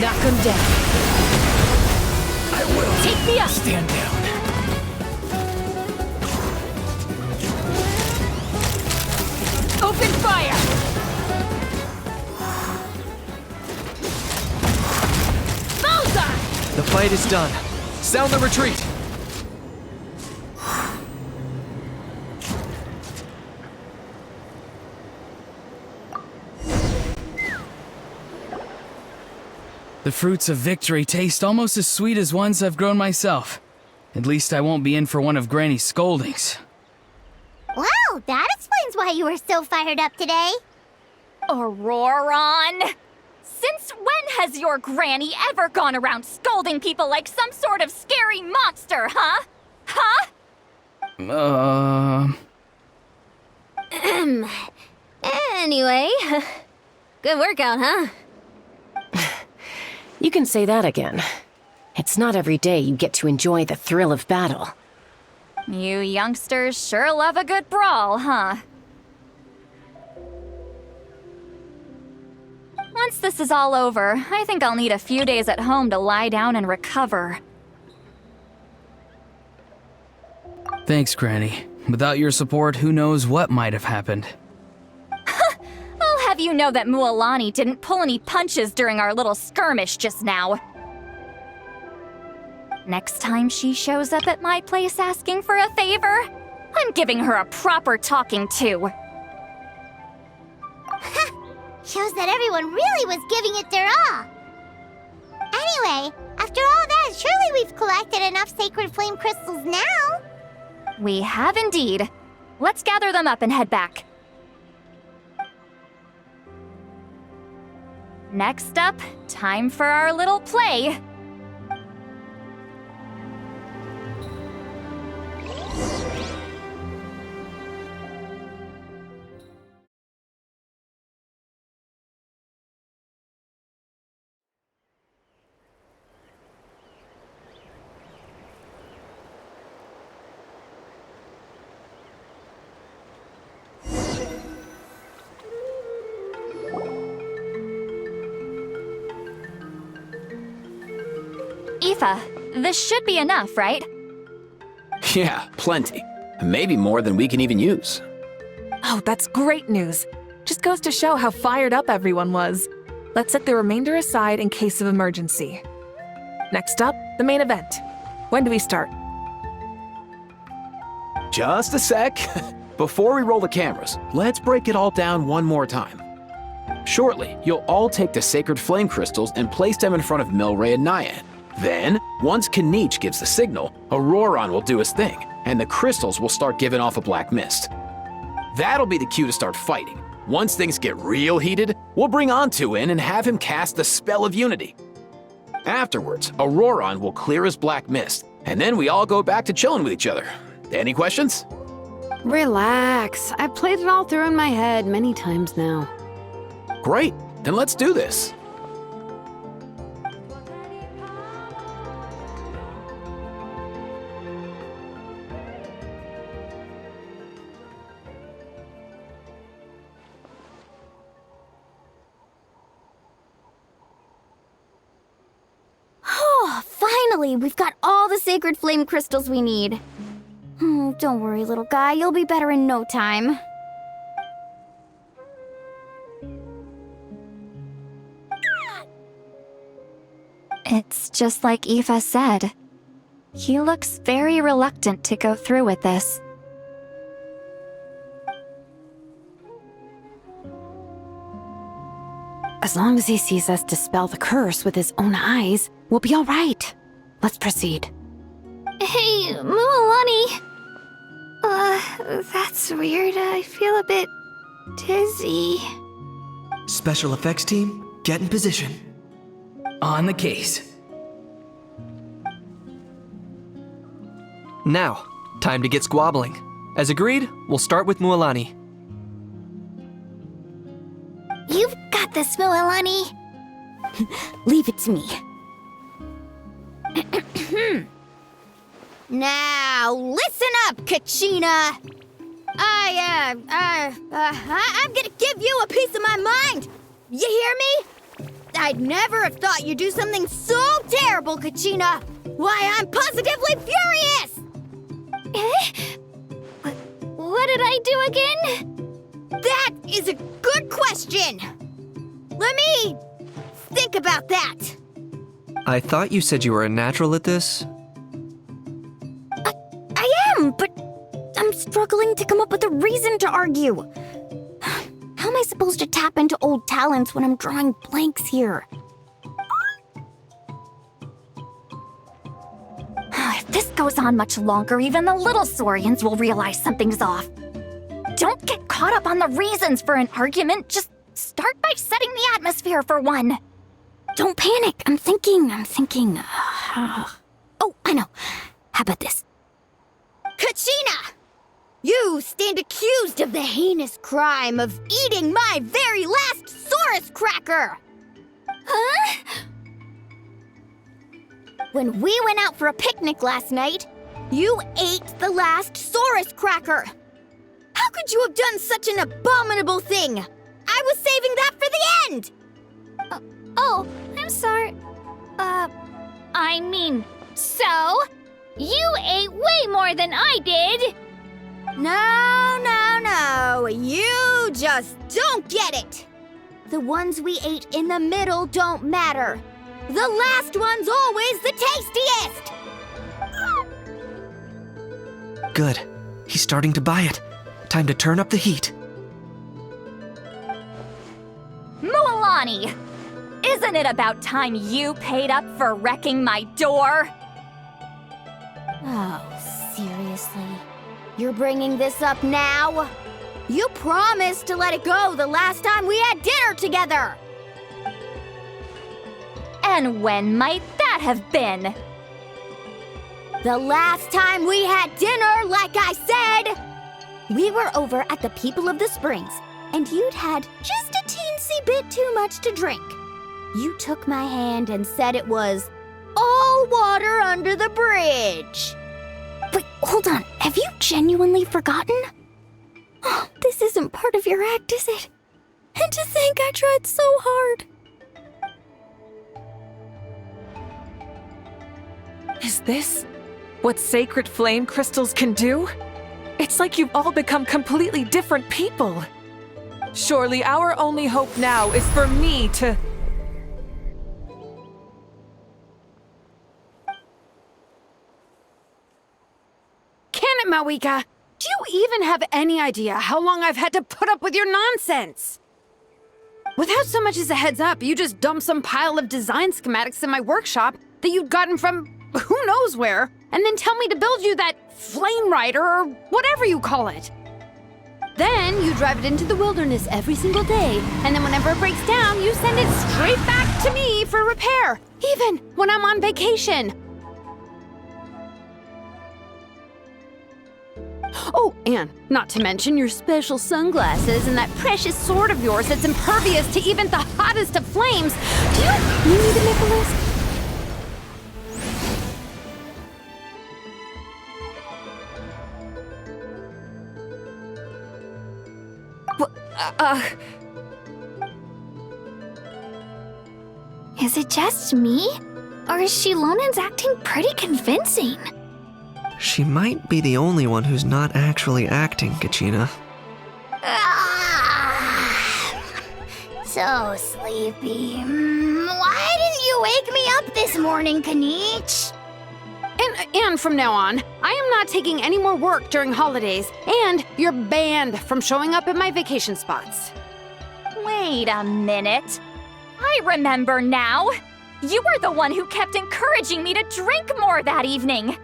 Knock him down. I will. Take me up. Stand down. Open fire! Bullseye! The fight is done. Sound the retreat! The fruits of victory taste almost as sweet as ones I've grown myself. At least I won't be in for one of Granny's scoldings. Wow, that explains why you were so fired up today. Auroron! Since when has your granny ever gone around scolding people like some sort of scary monster, huh? Huh? Anyway, good workout, huh? You can say that again. It's not every day you get to enjoy the thrill of battle. You youngsters sure love a good brawl, huh? Once this is all over, I think I'll need a few days at home to lie down and recover. Thanks, Granny. Without your support, who knows what might have happened. I'll have you know that Mualani didn't pull any punches during our little skirmish just now. Next time she shows up at my place asking for a favor, I'm giving her a proper talking to. Shows that everyone really was giving it their all. Anyway, after all that, surely we've collected enough sacred flame crystals now. We have indeed. Let's gather them up and head back. Next up, time for our little play. Aoife, this should be enough, right? Yeah, plenty. Maybe more than we can even use. Oh, that's great news. Just goes to show how fired up everyone was. Let's set the remainder aside in case of emergency. Next up, the main event. When do we start? Just a sec. Before we roll the cameras, let's break it all down one more time. Shortly, you'll all take the sacred flame crystals and place them in front of Milray and Nyan. Then, once Knich gives the signal, Auroron will do his thing, and the crystals will start giving off a black mist. That'll be the cue to start fighting. Once things get real heated, we'll bring Antu in and have him cast the Spell of Unity. Afterwards, Auroron will clear his black mist, and then we all go back to chilling with each other. Any questions? Relax. I've played it all through in my head many times now. Great, then let's do this. Finally, we've got all the sacred flame crystals we need. Don't worry, little guy. You'll be better in no time. It's just like Eva said. He looks very reluctant to go through with this. As long as he sees us dispel the curse with his own eyes, we'll be all right. Let's proceed. Hey, Mualani. That's weird. I feel a bit dizzy. Special effects team, get in position. On the case. Now, time to get squabbling. As agreed, we'll start with Mualani. You've got this, Mualani. Leave it to me. Now, listen up, Kachina. I'm gonna give you a piece of my mind. You hear me? I'd never have thought you'd do something so terrible, Kachina. Why, I'm positively furious! What did I do again? That is a good question. Let me think about that. I thought you said you were a natural at this. I am, but I'm struggling to come up with a reason to argue. How am I supposed to tap into old talents when I'm drawing blanks here? If this goes on much longer, even the little Saurians will realize something's off. Don't get caught up on the reasons for an argument. Just start by setting the atmosphere for one. Don't panic. I'm thinking. Oh, I know. How about this? Kachina! You stand accused of the heinous crime of eating my very last Saurus cracker! Huh? When we went out for a picnic last night, you ate the last Saurus cracker! How could you have done such an abominable thing? I was saving that for the end! Oh, I'm sorry. I mean, so? You ate way more than I did! No. You just don't get it! The ones we ate in the middle don't matter. The last one's always the tastiest! Good. He's starting to buy it. Time to turn up the heat. Mualani! Isn't it about time you paid up for wrecking my door? Oh, seriously? You're bringing this up now? You promised to let it go the last time we had dinner together! And when might that have been? The last time we had dinner, like I said! We were over at the People of the Springs, and you'd had just a teensy bit too much to drink. You took my hand and said it was all water under the bridge. Wait, hold on. Have you genuinely forgotten? Oh, this isn't part of your act, is it? And to think I tried so hard. Is this what sacred flame crystals can do? It's like you've all become completely different people. Surely our only hope now is for me to... Can it, Mawika? Do you even have any idea how long I've had to put up with your nonsense? Without so much as a heads up, you just dumped some pile of design schematics in my workshop that you'd gotten from who knows where, and then tell me to build you that flame rider or whatever you call it. Then you drive it into the wilderness every single day, and then whenever it breaks down, you send it straight back to me for repair, even when I'm on vacation. Oh, and not to mention your special sunglasses and that precious sword of yours that's impervious to even the hottest of flames. Do you need me to make a list? Is it just me? Or is Shilonen's acting pretty convincing? She might be the only one who's not actually acting, Kachina. So sleepy. Why didn't you wake me up this morning, Kanich? And from now on, I am not taking any more work during holidays, and you're banned from showing up at my vacation spots. Wait a minute. I remember now. You were the one who kept encouraging me to drink more that evening.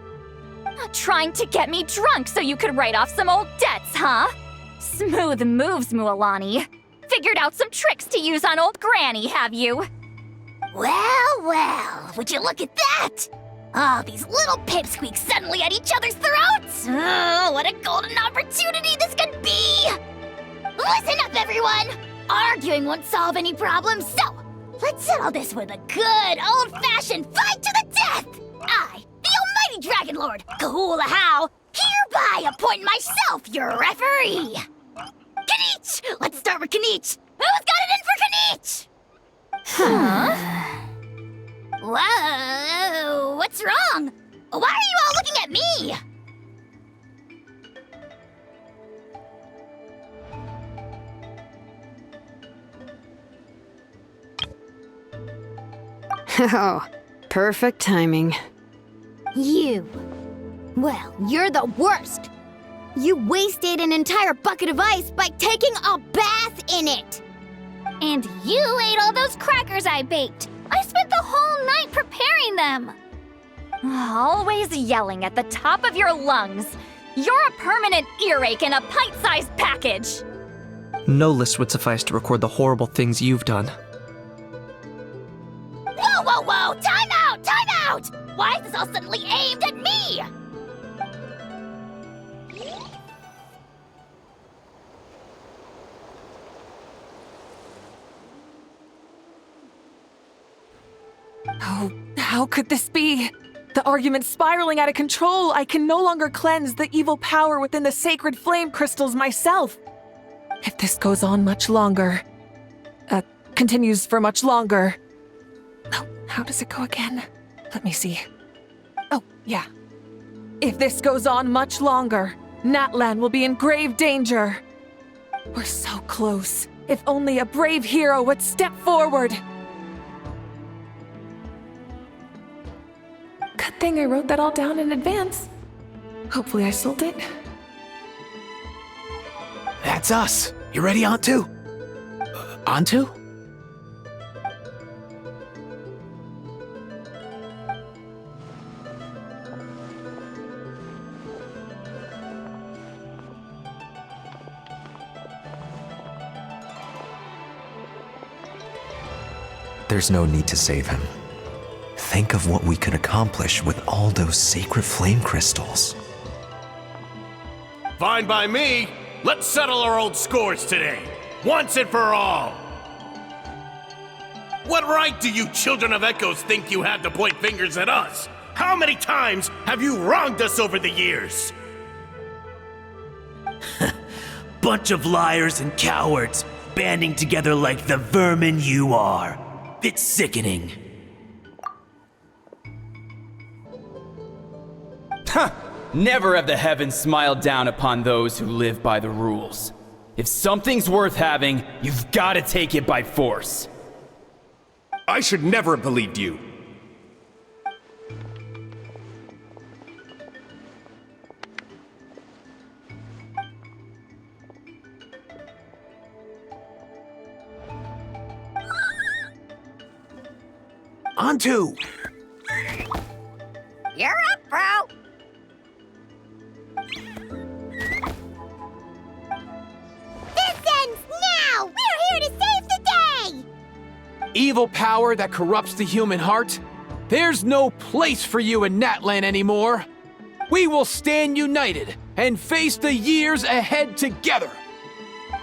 Trying to get me drunk so you could write off some old debts, huh? Smooth moves, Mualani. Figured out some tricks to use on old Granny, have you? Well, would you look at that? Oh, these little pipsqueaks suddenly at each other's throats! Oh, what a golden opportunity this could be! Listen up, everyone! Arguing won't solve any problems, so let's settle this with a good old-fashioned fight to the death! I, the almighty Dragon Lord, Kahula, hereby appoint myself your referee! Kanich! Let's start with Kanich! Who's got it in for Kanich? Huh? Whoa, what's wrong? Why are you all looking at me? Oh, perfect timing. You. Well, you're the worst. You wasted an entire bucket of ice by taking a bath in it. And you ate all those crackers I baked. I spent the whole night preparing them. Always yelling at the top of your lungs. You're a permanent earache in a pint-sized package. No list would suffice to record the horrible things you've done. Whoa! Time out! Why is this all suddenly aimed at me? Oh, how could this be? The argument's spiraling out of control. I can no longer cleanse the evil power within the sacred flame crystals myself. If this goes on much longer, continues for much longer. Oh, how does it go again? Let me see. Oh, yeah. If this goes on much longer, Natlan will be in grave danger. We're so close. If only a brave hero would step forward. Good thing I wrote that all down in advance. Hopefully I sold it. That's us. You ready, Antu? Antu? There's no need to save him. Think of what we could accomplish with all those sacred flame crystals. Fine by me. Let's settle our old scores today. Once and for all. What right do you children of Echoes think you have to point fingers at us? How many times have you wronged us over the years? Bunch of liars and cowards, banding together like the vermin you are. It's sickening. Huh! Never have the heavens smiled down upon those who live by the rules. If something's worth having, you've got to take it by force. I should never have believed you. Antu! You're up, bro! This ends now! We're here to save the day! Evil power that corrupts the human heart? There's no place for you in Natlan anymore! We will stand united and face the years ahead together!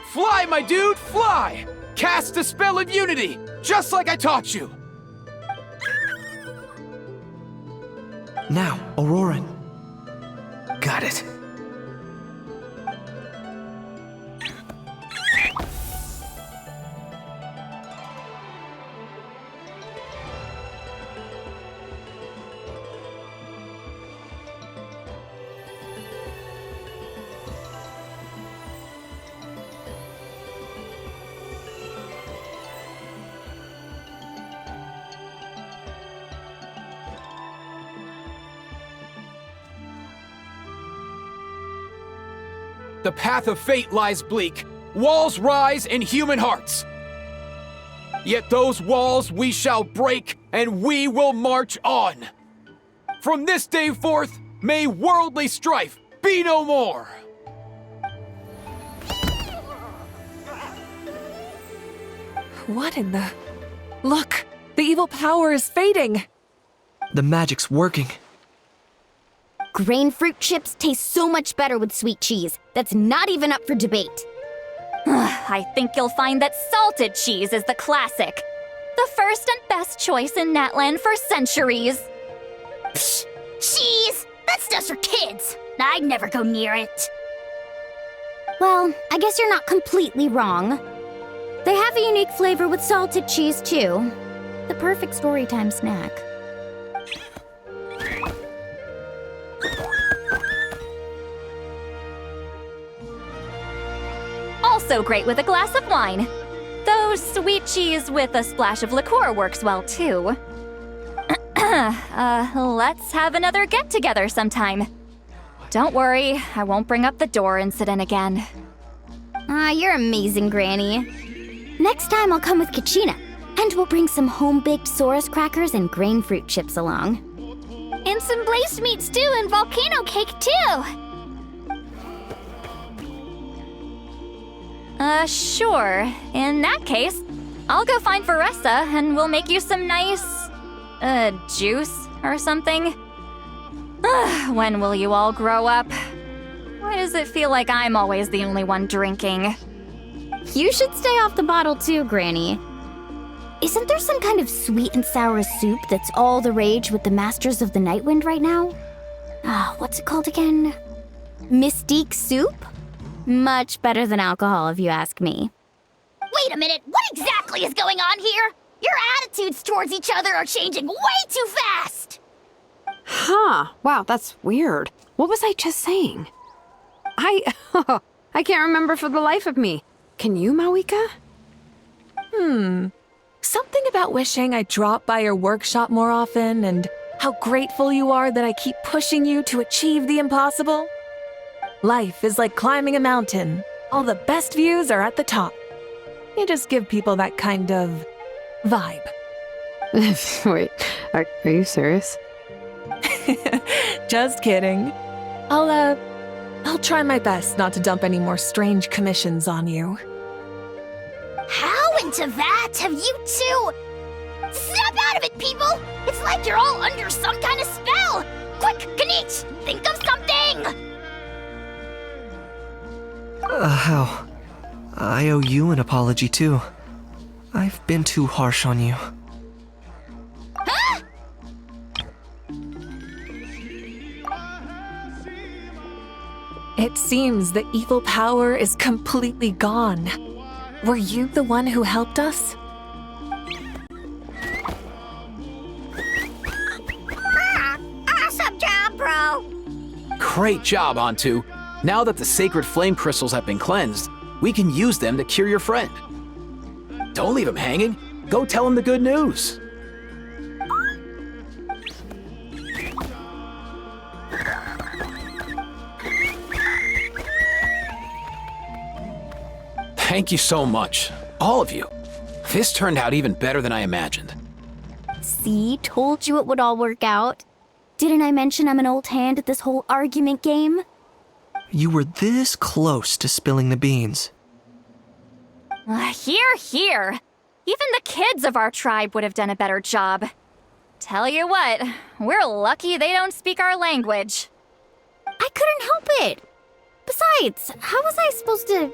Fly, my dude, fly! Cast a spell of unity, just like I taught you! Now, Auroran. Got it. the path of fate lies bleak. Walls rise in human hearts. Yet those walls we shall break, and we will march on. From this day forth, may worldly strife be no more. What in the... Look! The evil power is fading! The magic's working. Grain fruit chips taste so much better with sweet cheese. That's not even up for debate. I think you'll find that salted cheese is the classic. The first and best choice in Natland for centuries. Psh, cheese! That stuff's for kids. I'd never go near it. Well, I guess you're not completely wrong. They have a unique flavor with salted cheese, too. The perfect storytime snack. Also great with a glass of wine. Though sweet cheese with a splash of liqueur works well, too. Let's have another get-together sometime. Don't worry, I won't bring up the door incident again. You're amazing, Granny. Next time I'll come with Kachina, and we'll bring some home-baked Saurus crackers and grain fruit chips along. And some glazed meat stew and volcano cake, too! Sure. In that case, I'll go find Varessa and we'll make you some nice, juice or something. When will you all grow up? Why does it feel like I'm always the only one drinking? You should stay off the bottle too, Granny. Isn't there some kind of sweet and sour soup that's all the rage with the Masters of the Nightwind right now? What's it called again? Mystique soup? Much better than alcohol, if you ask me. Wait a minute, what exactly is going on here? Your attitudes towards each other are changing way too fast! Huh. Wow, that's weird. What was I just saying? I can't remember for the life of me. Can you, Mawika? Something about wishing I dropped by your workshop more often and how grateful you are that I keep pushing you to achieve the impossible. Life is like climbing a mountain. All the best views are at the top. You just give people that kind of vibe. Wait, are you serious? Just kidding. I'll try my best not to dump any more strange commissions on you. How into that have you two? Snap out of it, people! It's like you're all under some kind of spell! Quick, Kanich, think of something! How? I owe you an apology too. I've been too harsh on you. Huh? It seems the evil power is completely gone. Were you the one who helped us? Awesome job, bro! Great job, Antu. Now that the sacred flame crystals have been cleansed, we can use them to cure your friend. Don't leave him hanging. Go tell him the good news. Thank you so much, all of you. This turned out even better than I imagined. See, told you it would all work out. Didn't I mention I'm an old hand at this whole argument game? You were this close to spilling the beans. Hear, hear. Even the kids of our tribe would have done a better job. Tell you what, we're lucky they don't speak our language. I couldn't help it. Besides, how was I supposed to,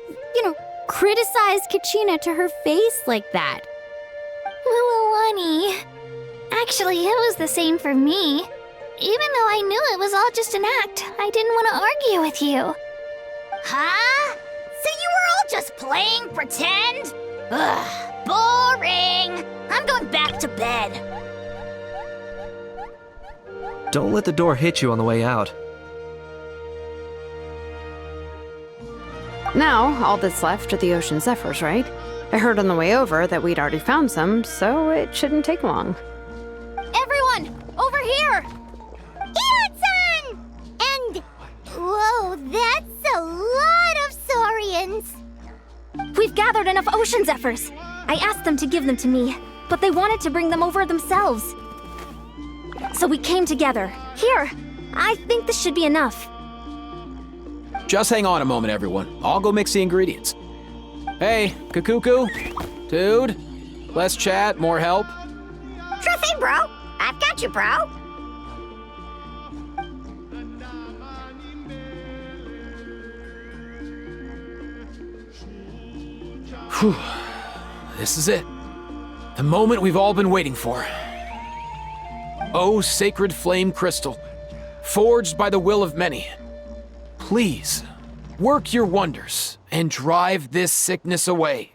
criticize Kachina to her face like that? Mualani. Actually, it was the same for me. Even though I knew it was all just an act, I didn't want to argue with you. Huh? So you were all just playing pretend? Ugh, boring. I'm going back to bed. Don't let the door hit you on the way out. Now, all that's left are the ocean zephyrs, right? I heard on the way over that we'd already found some, so it shouldn't take long. Everyone, over here! Hiratsan! And, whoa, that's a lot of friends. We've gathered enough ocean zephyrs. I asked them to give them to me, but they wanted to bring them over themselves. So we came together. Here, I think this should be enough. Just hang on a moment, everyone. I'll go mix the ingredients. Hey, Kakuku? Dude? Less chat, more help? Sure thing, bro. I've got you, bro. Whew. This is it. The moment we've all been waiting for. Oh, sacred flame crystal, forged by the will of many. Please, work your wonders and drive this sickness away.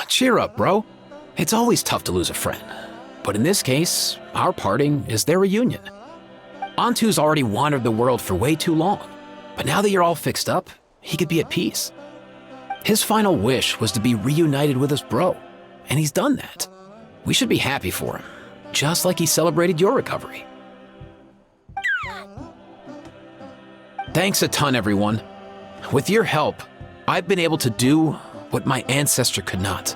Cheer up, bro. It's always tough to lose a friend. But in this case, our parting is their reunion. Antu's already wandered the world for way too long. But now that you're all fixed up, he could be at peace. His final wish was to be reunited with his bro, and he's done that. We should be happy for him, just like he celebrated your recovery. Thanks a ton, everyone. With your help, I've been able to do what my ancestor could not.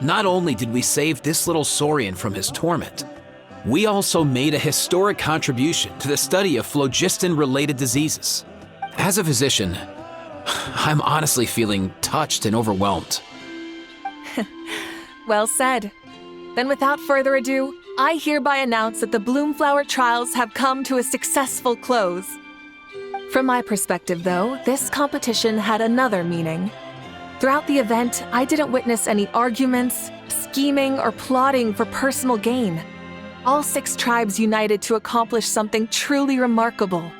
Not only did we save this little Saurian from his torment, we also made a historic contribution to the study of phlogiston-related diseases. As a physician, I'm honestly feeling touched and overwhelmed. Well said. Then without further ado, I hereby announce that the Bloomflower trials have come to a successful close. From my perspective, though, this competition had another meaning. Throughout the event, I didn't witness any arguments, scheming, or plotting for personal gain. All 6 tribes united to accomplish something truly remarkable.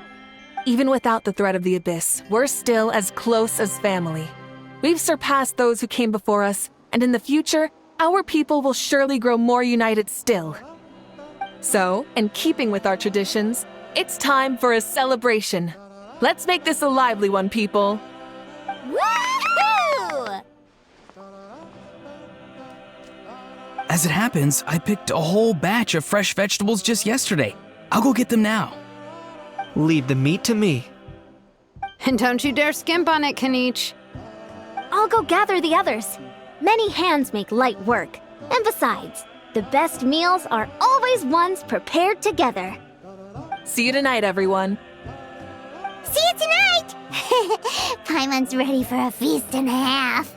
Even without the threat of the Abyss, we're still as close as family. We've surpassed those who came before us, and in the future, our people will surely grow more united still. So, in keeping with our traditions, it's time for a celebration. Let's make this a lively one, people. Woohoo! As it happens, I picked a whole batch of fresh vegetables just yesterday. I'll go get them now. Leave the meat to me. And don't you dare skimp on it, Kanich. I'll go gather the others. Many hands make light work. And besides, the best meals are always ones prepared together. See you tonight, everyone. See you tonight! Paimon's ready for a feast and a half.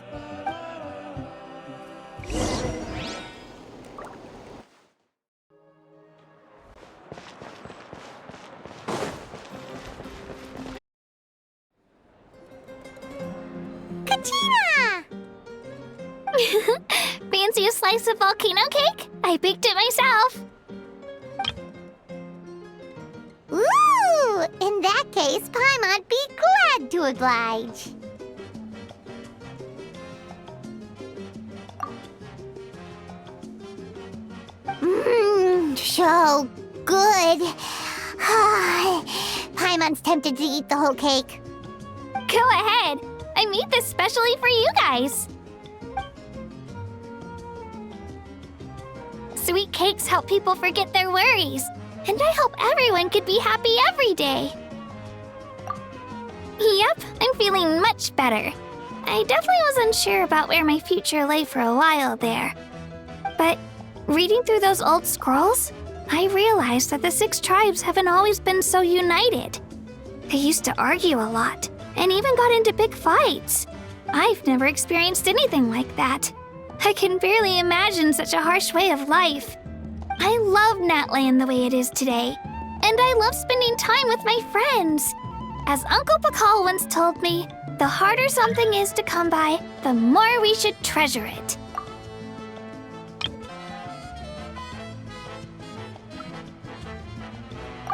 Katina! Fancy a slice of volcano cake? I baked it myself. Ooh! In that case, Paimon'd be glad to oblige. So good. Paimon's tempted to eat the whole cake. Go ahead. I made this specially for you guys. Sweet cakes help people forget their worries. And I hope everyone could be happy every day. Yep, I'm feeling much better. I definitely was unsure about where my future lay for a while there. But reading through those old scrolls, I realized that the 6 tribes haven't always been so united. They used to argue a lot, and even got into big fights. I've never experienced anything like that. I can barely imagine such a harsh way of life. I love Natland the way it is today, and I love spending time with my friends. As Uncle Pakal once told me, the harder something is to come by, the more we should treasure it.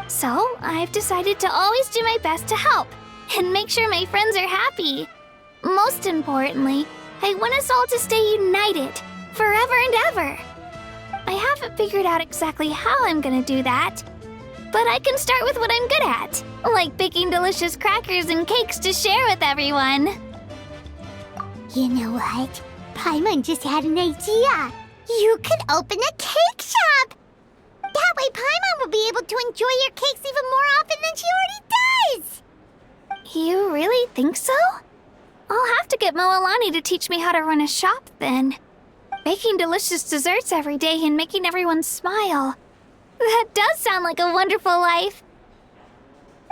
So, I've decided to always do my best to help, and make sure my friends are happy. Most importantly, I want us all to stay united, forever and ever. I haven't figured out exactly how I'm gonna do that, but I can start with what I'm good at, like baking delicious crackers and cakes to share with everyone. You know what? Paimon just had an idea. You could open a cake shop. That way Paimon will be able to enjoy your cakes even more often than she already does. You really think so? I'll have to get Moalani to teach me how to run a shop then. Baking delicious desserts every day and making everyone smile. That does sound like a wonderful life.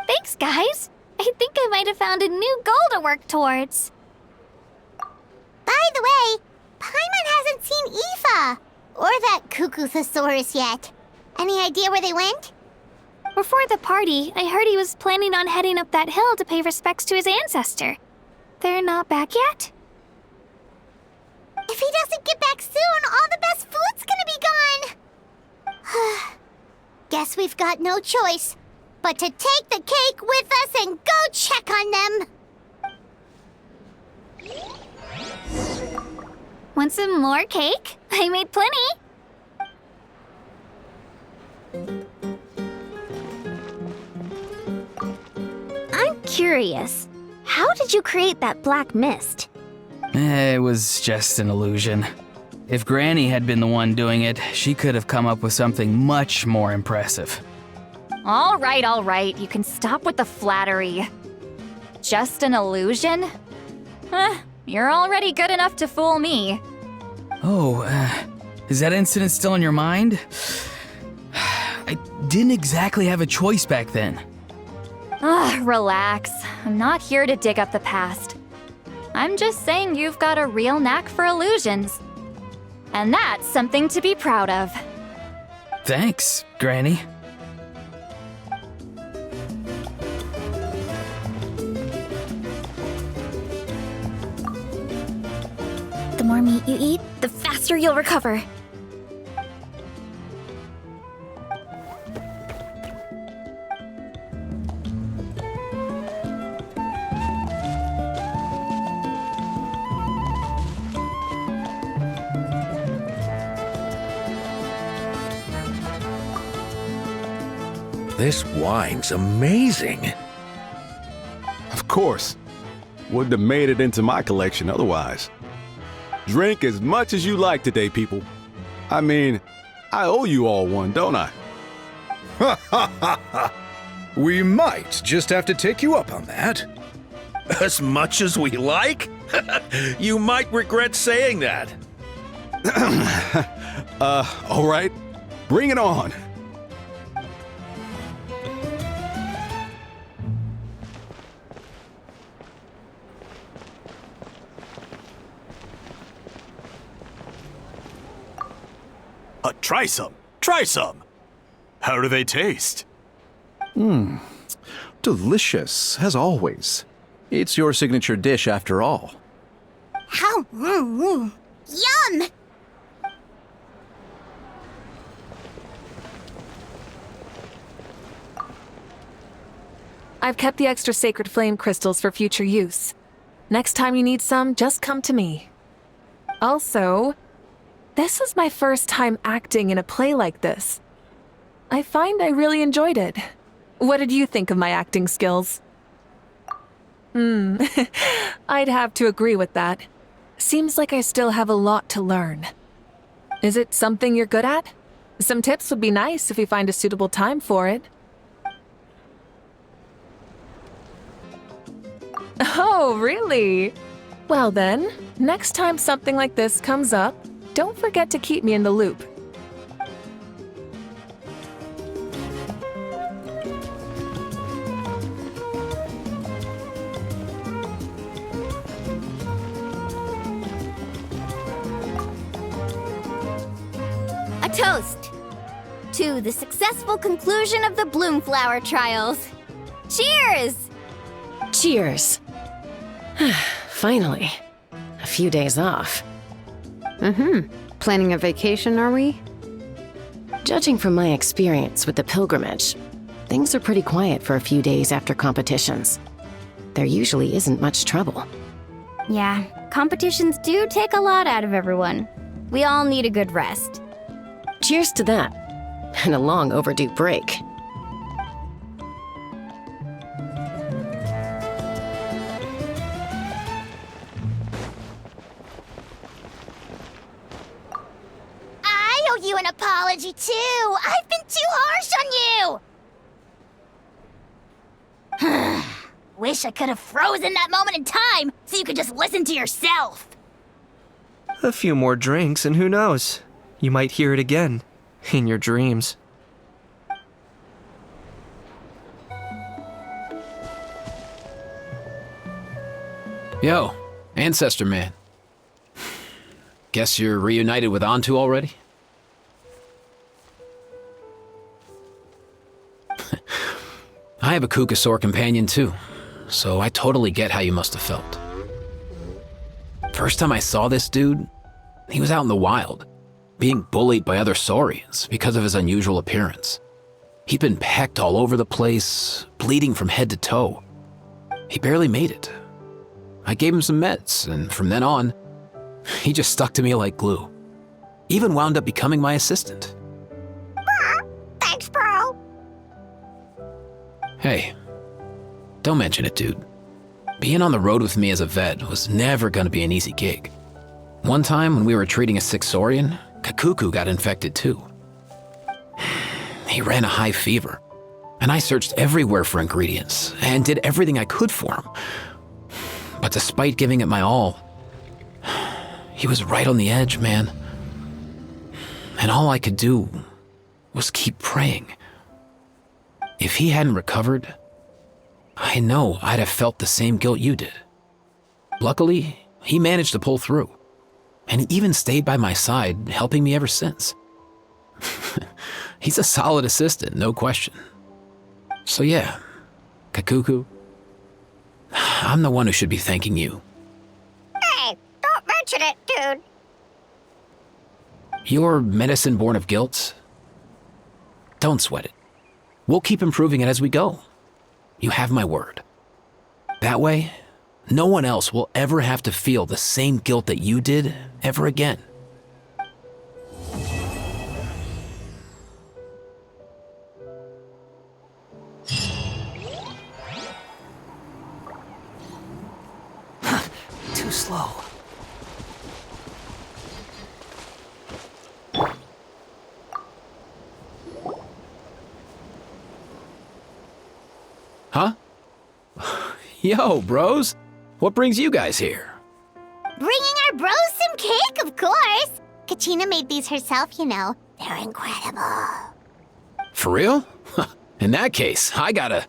Thanks, guys. I think I might have found a new goal to work towards. By the way, Paimon hasn't seen Aoife or that Cuckoo-thesaurus yet. Any idea where they went? Before the party, I heard he was planning on heading up that hill to pay respects to his ancestor. They're not back yet? If he doesn't get back soon, all the best food's gonna be gone. Guess we've got no choice but to take the cake with us and go check on them. Want some more cake? I made plenty. I'm curious. How did you create that black mist? It was just an illusion. If Granny had been the one doing it, she could have come up with something much more impressive. All right, you can stop with the flattery. Just an illusion? You're already good enough to fool me. Oh, is that incident still in your mind? I didn't exactly have a choice back then. Relax. I'm not here to dig up the past. I'm just saying you've got a real knack for illusions. And that's something to be proud of. Thanks, Granny. The more meat you eat, the faster you'll recover. This wine's amazing. Of course. Wouldn't have made it into my collection otherwise. Drink as much as you like today, people. I mean, I owe you all one, don't I? We might just have to take you up on that. As much as we like? You might regret saying that. All right. Bring it on. Try some. Try some. How do they taste? Delicious, as always. It's your signature dish after all. How? Yum! I've kept the extra sacred flame crystals for future use. Next time you need some, just come to me. Also, this was my first time acting in a play like this. I find I really enjoyed it. What did you think of my acting skills? I'd have to agree with that. Seems like I still have a lot to learn. Is it something you're good at? Some tips would be nice if we find a suitable time for it. Oh, really? Well then, next time something like this comes up, don't forget to keep me in the loop. A toast to the successful conclusion of the Bloomflower trials. Cheers! Cheers. Finally. A few days off. Planning a vacation, are we? Judging from my experience with the pilgrimage, things are pretty quiet for a few days after competitions. There usually isn't much trouble. Yeah, competitions do take a lot out of everyone. We all need a good rest. Cheers to that, and a long overdue break. I owe you an apology too. I've been too harsh on you. Wish I could have frozen that moment in time so you could just listen to yourself. A few more drinks, and who knows? You might hear it again, in your dreams. Yo, Ancestor Man. Guess you're reunited with Antu already? I have a Kukasaur companion too, so I totally get how you must have felt. First time I saw this dude, he was out in the wild, being bullied by other saurians because of his unusual appearance. He'd been pecked all over the place, bleeding from head to toe. He barely made it. I gave him some meds, and from then on, he just stuck to me like glue. Even wound up becoming my assistant. Thanks, bro. Hey, don't mention it, dude. Being on the road with me as a vet was never gonna be an easy gig. One time when we were treating a sick saurian, Kakuku got infected too. He ran a high fever, and I searched everywhere for ingredients and did everything I could for him. But despite giving it my all, he was right on the edge, man. And all I could do was keep praying. If he hadn't recovered, I know I'd have felt the same guilt you did. Luckily, he managed to pull through, and he even stayed by my side, helping me ever since. He's a solid assistant, no question. So yeah, Kakuku, I'm the one who should be thanking you. Hey, don't mention it, dude. Your medicine born of guilt? Don't sweat it. We'll keep improving it as we go. You have my word. That way, no one else will ever have to feel the same guilt that you did ever again. Too slow. Yo, bros. What brings you guys here? Bringing our bros some cake, of course. Kachina made these herself, you know. They're incredible. For real? In that case, I gotta...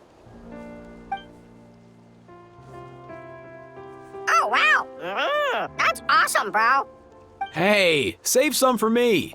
Oh, wow. That's awesome, bro. Hey, save some for me.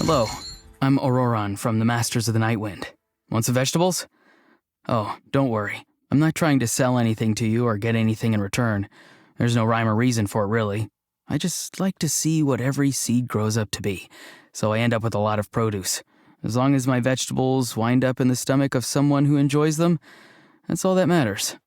Hello, I'm Auroron from the Masters of the Nightwind. Want some vegetables? Oh, don't worry. I'm not trying to sell anything to you or get anything in return. There's no rhyme or reason for it, really. I just like to see what every seed grows up to be, so I end up with a lot of produce. As long as my vegetables wind up in the stomach of someone who enjoys them, that's all that matters.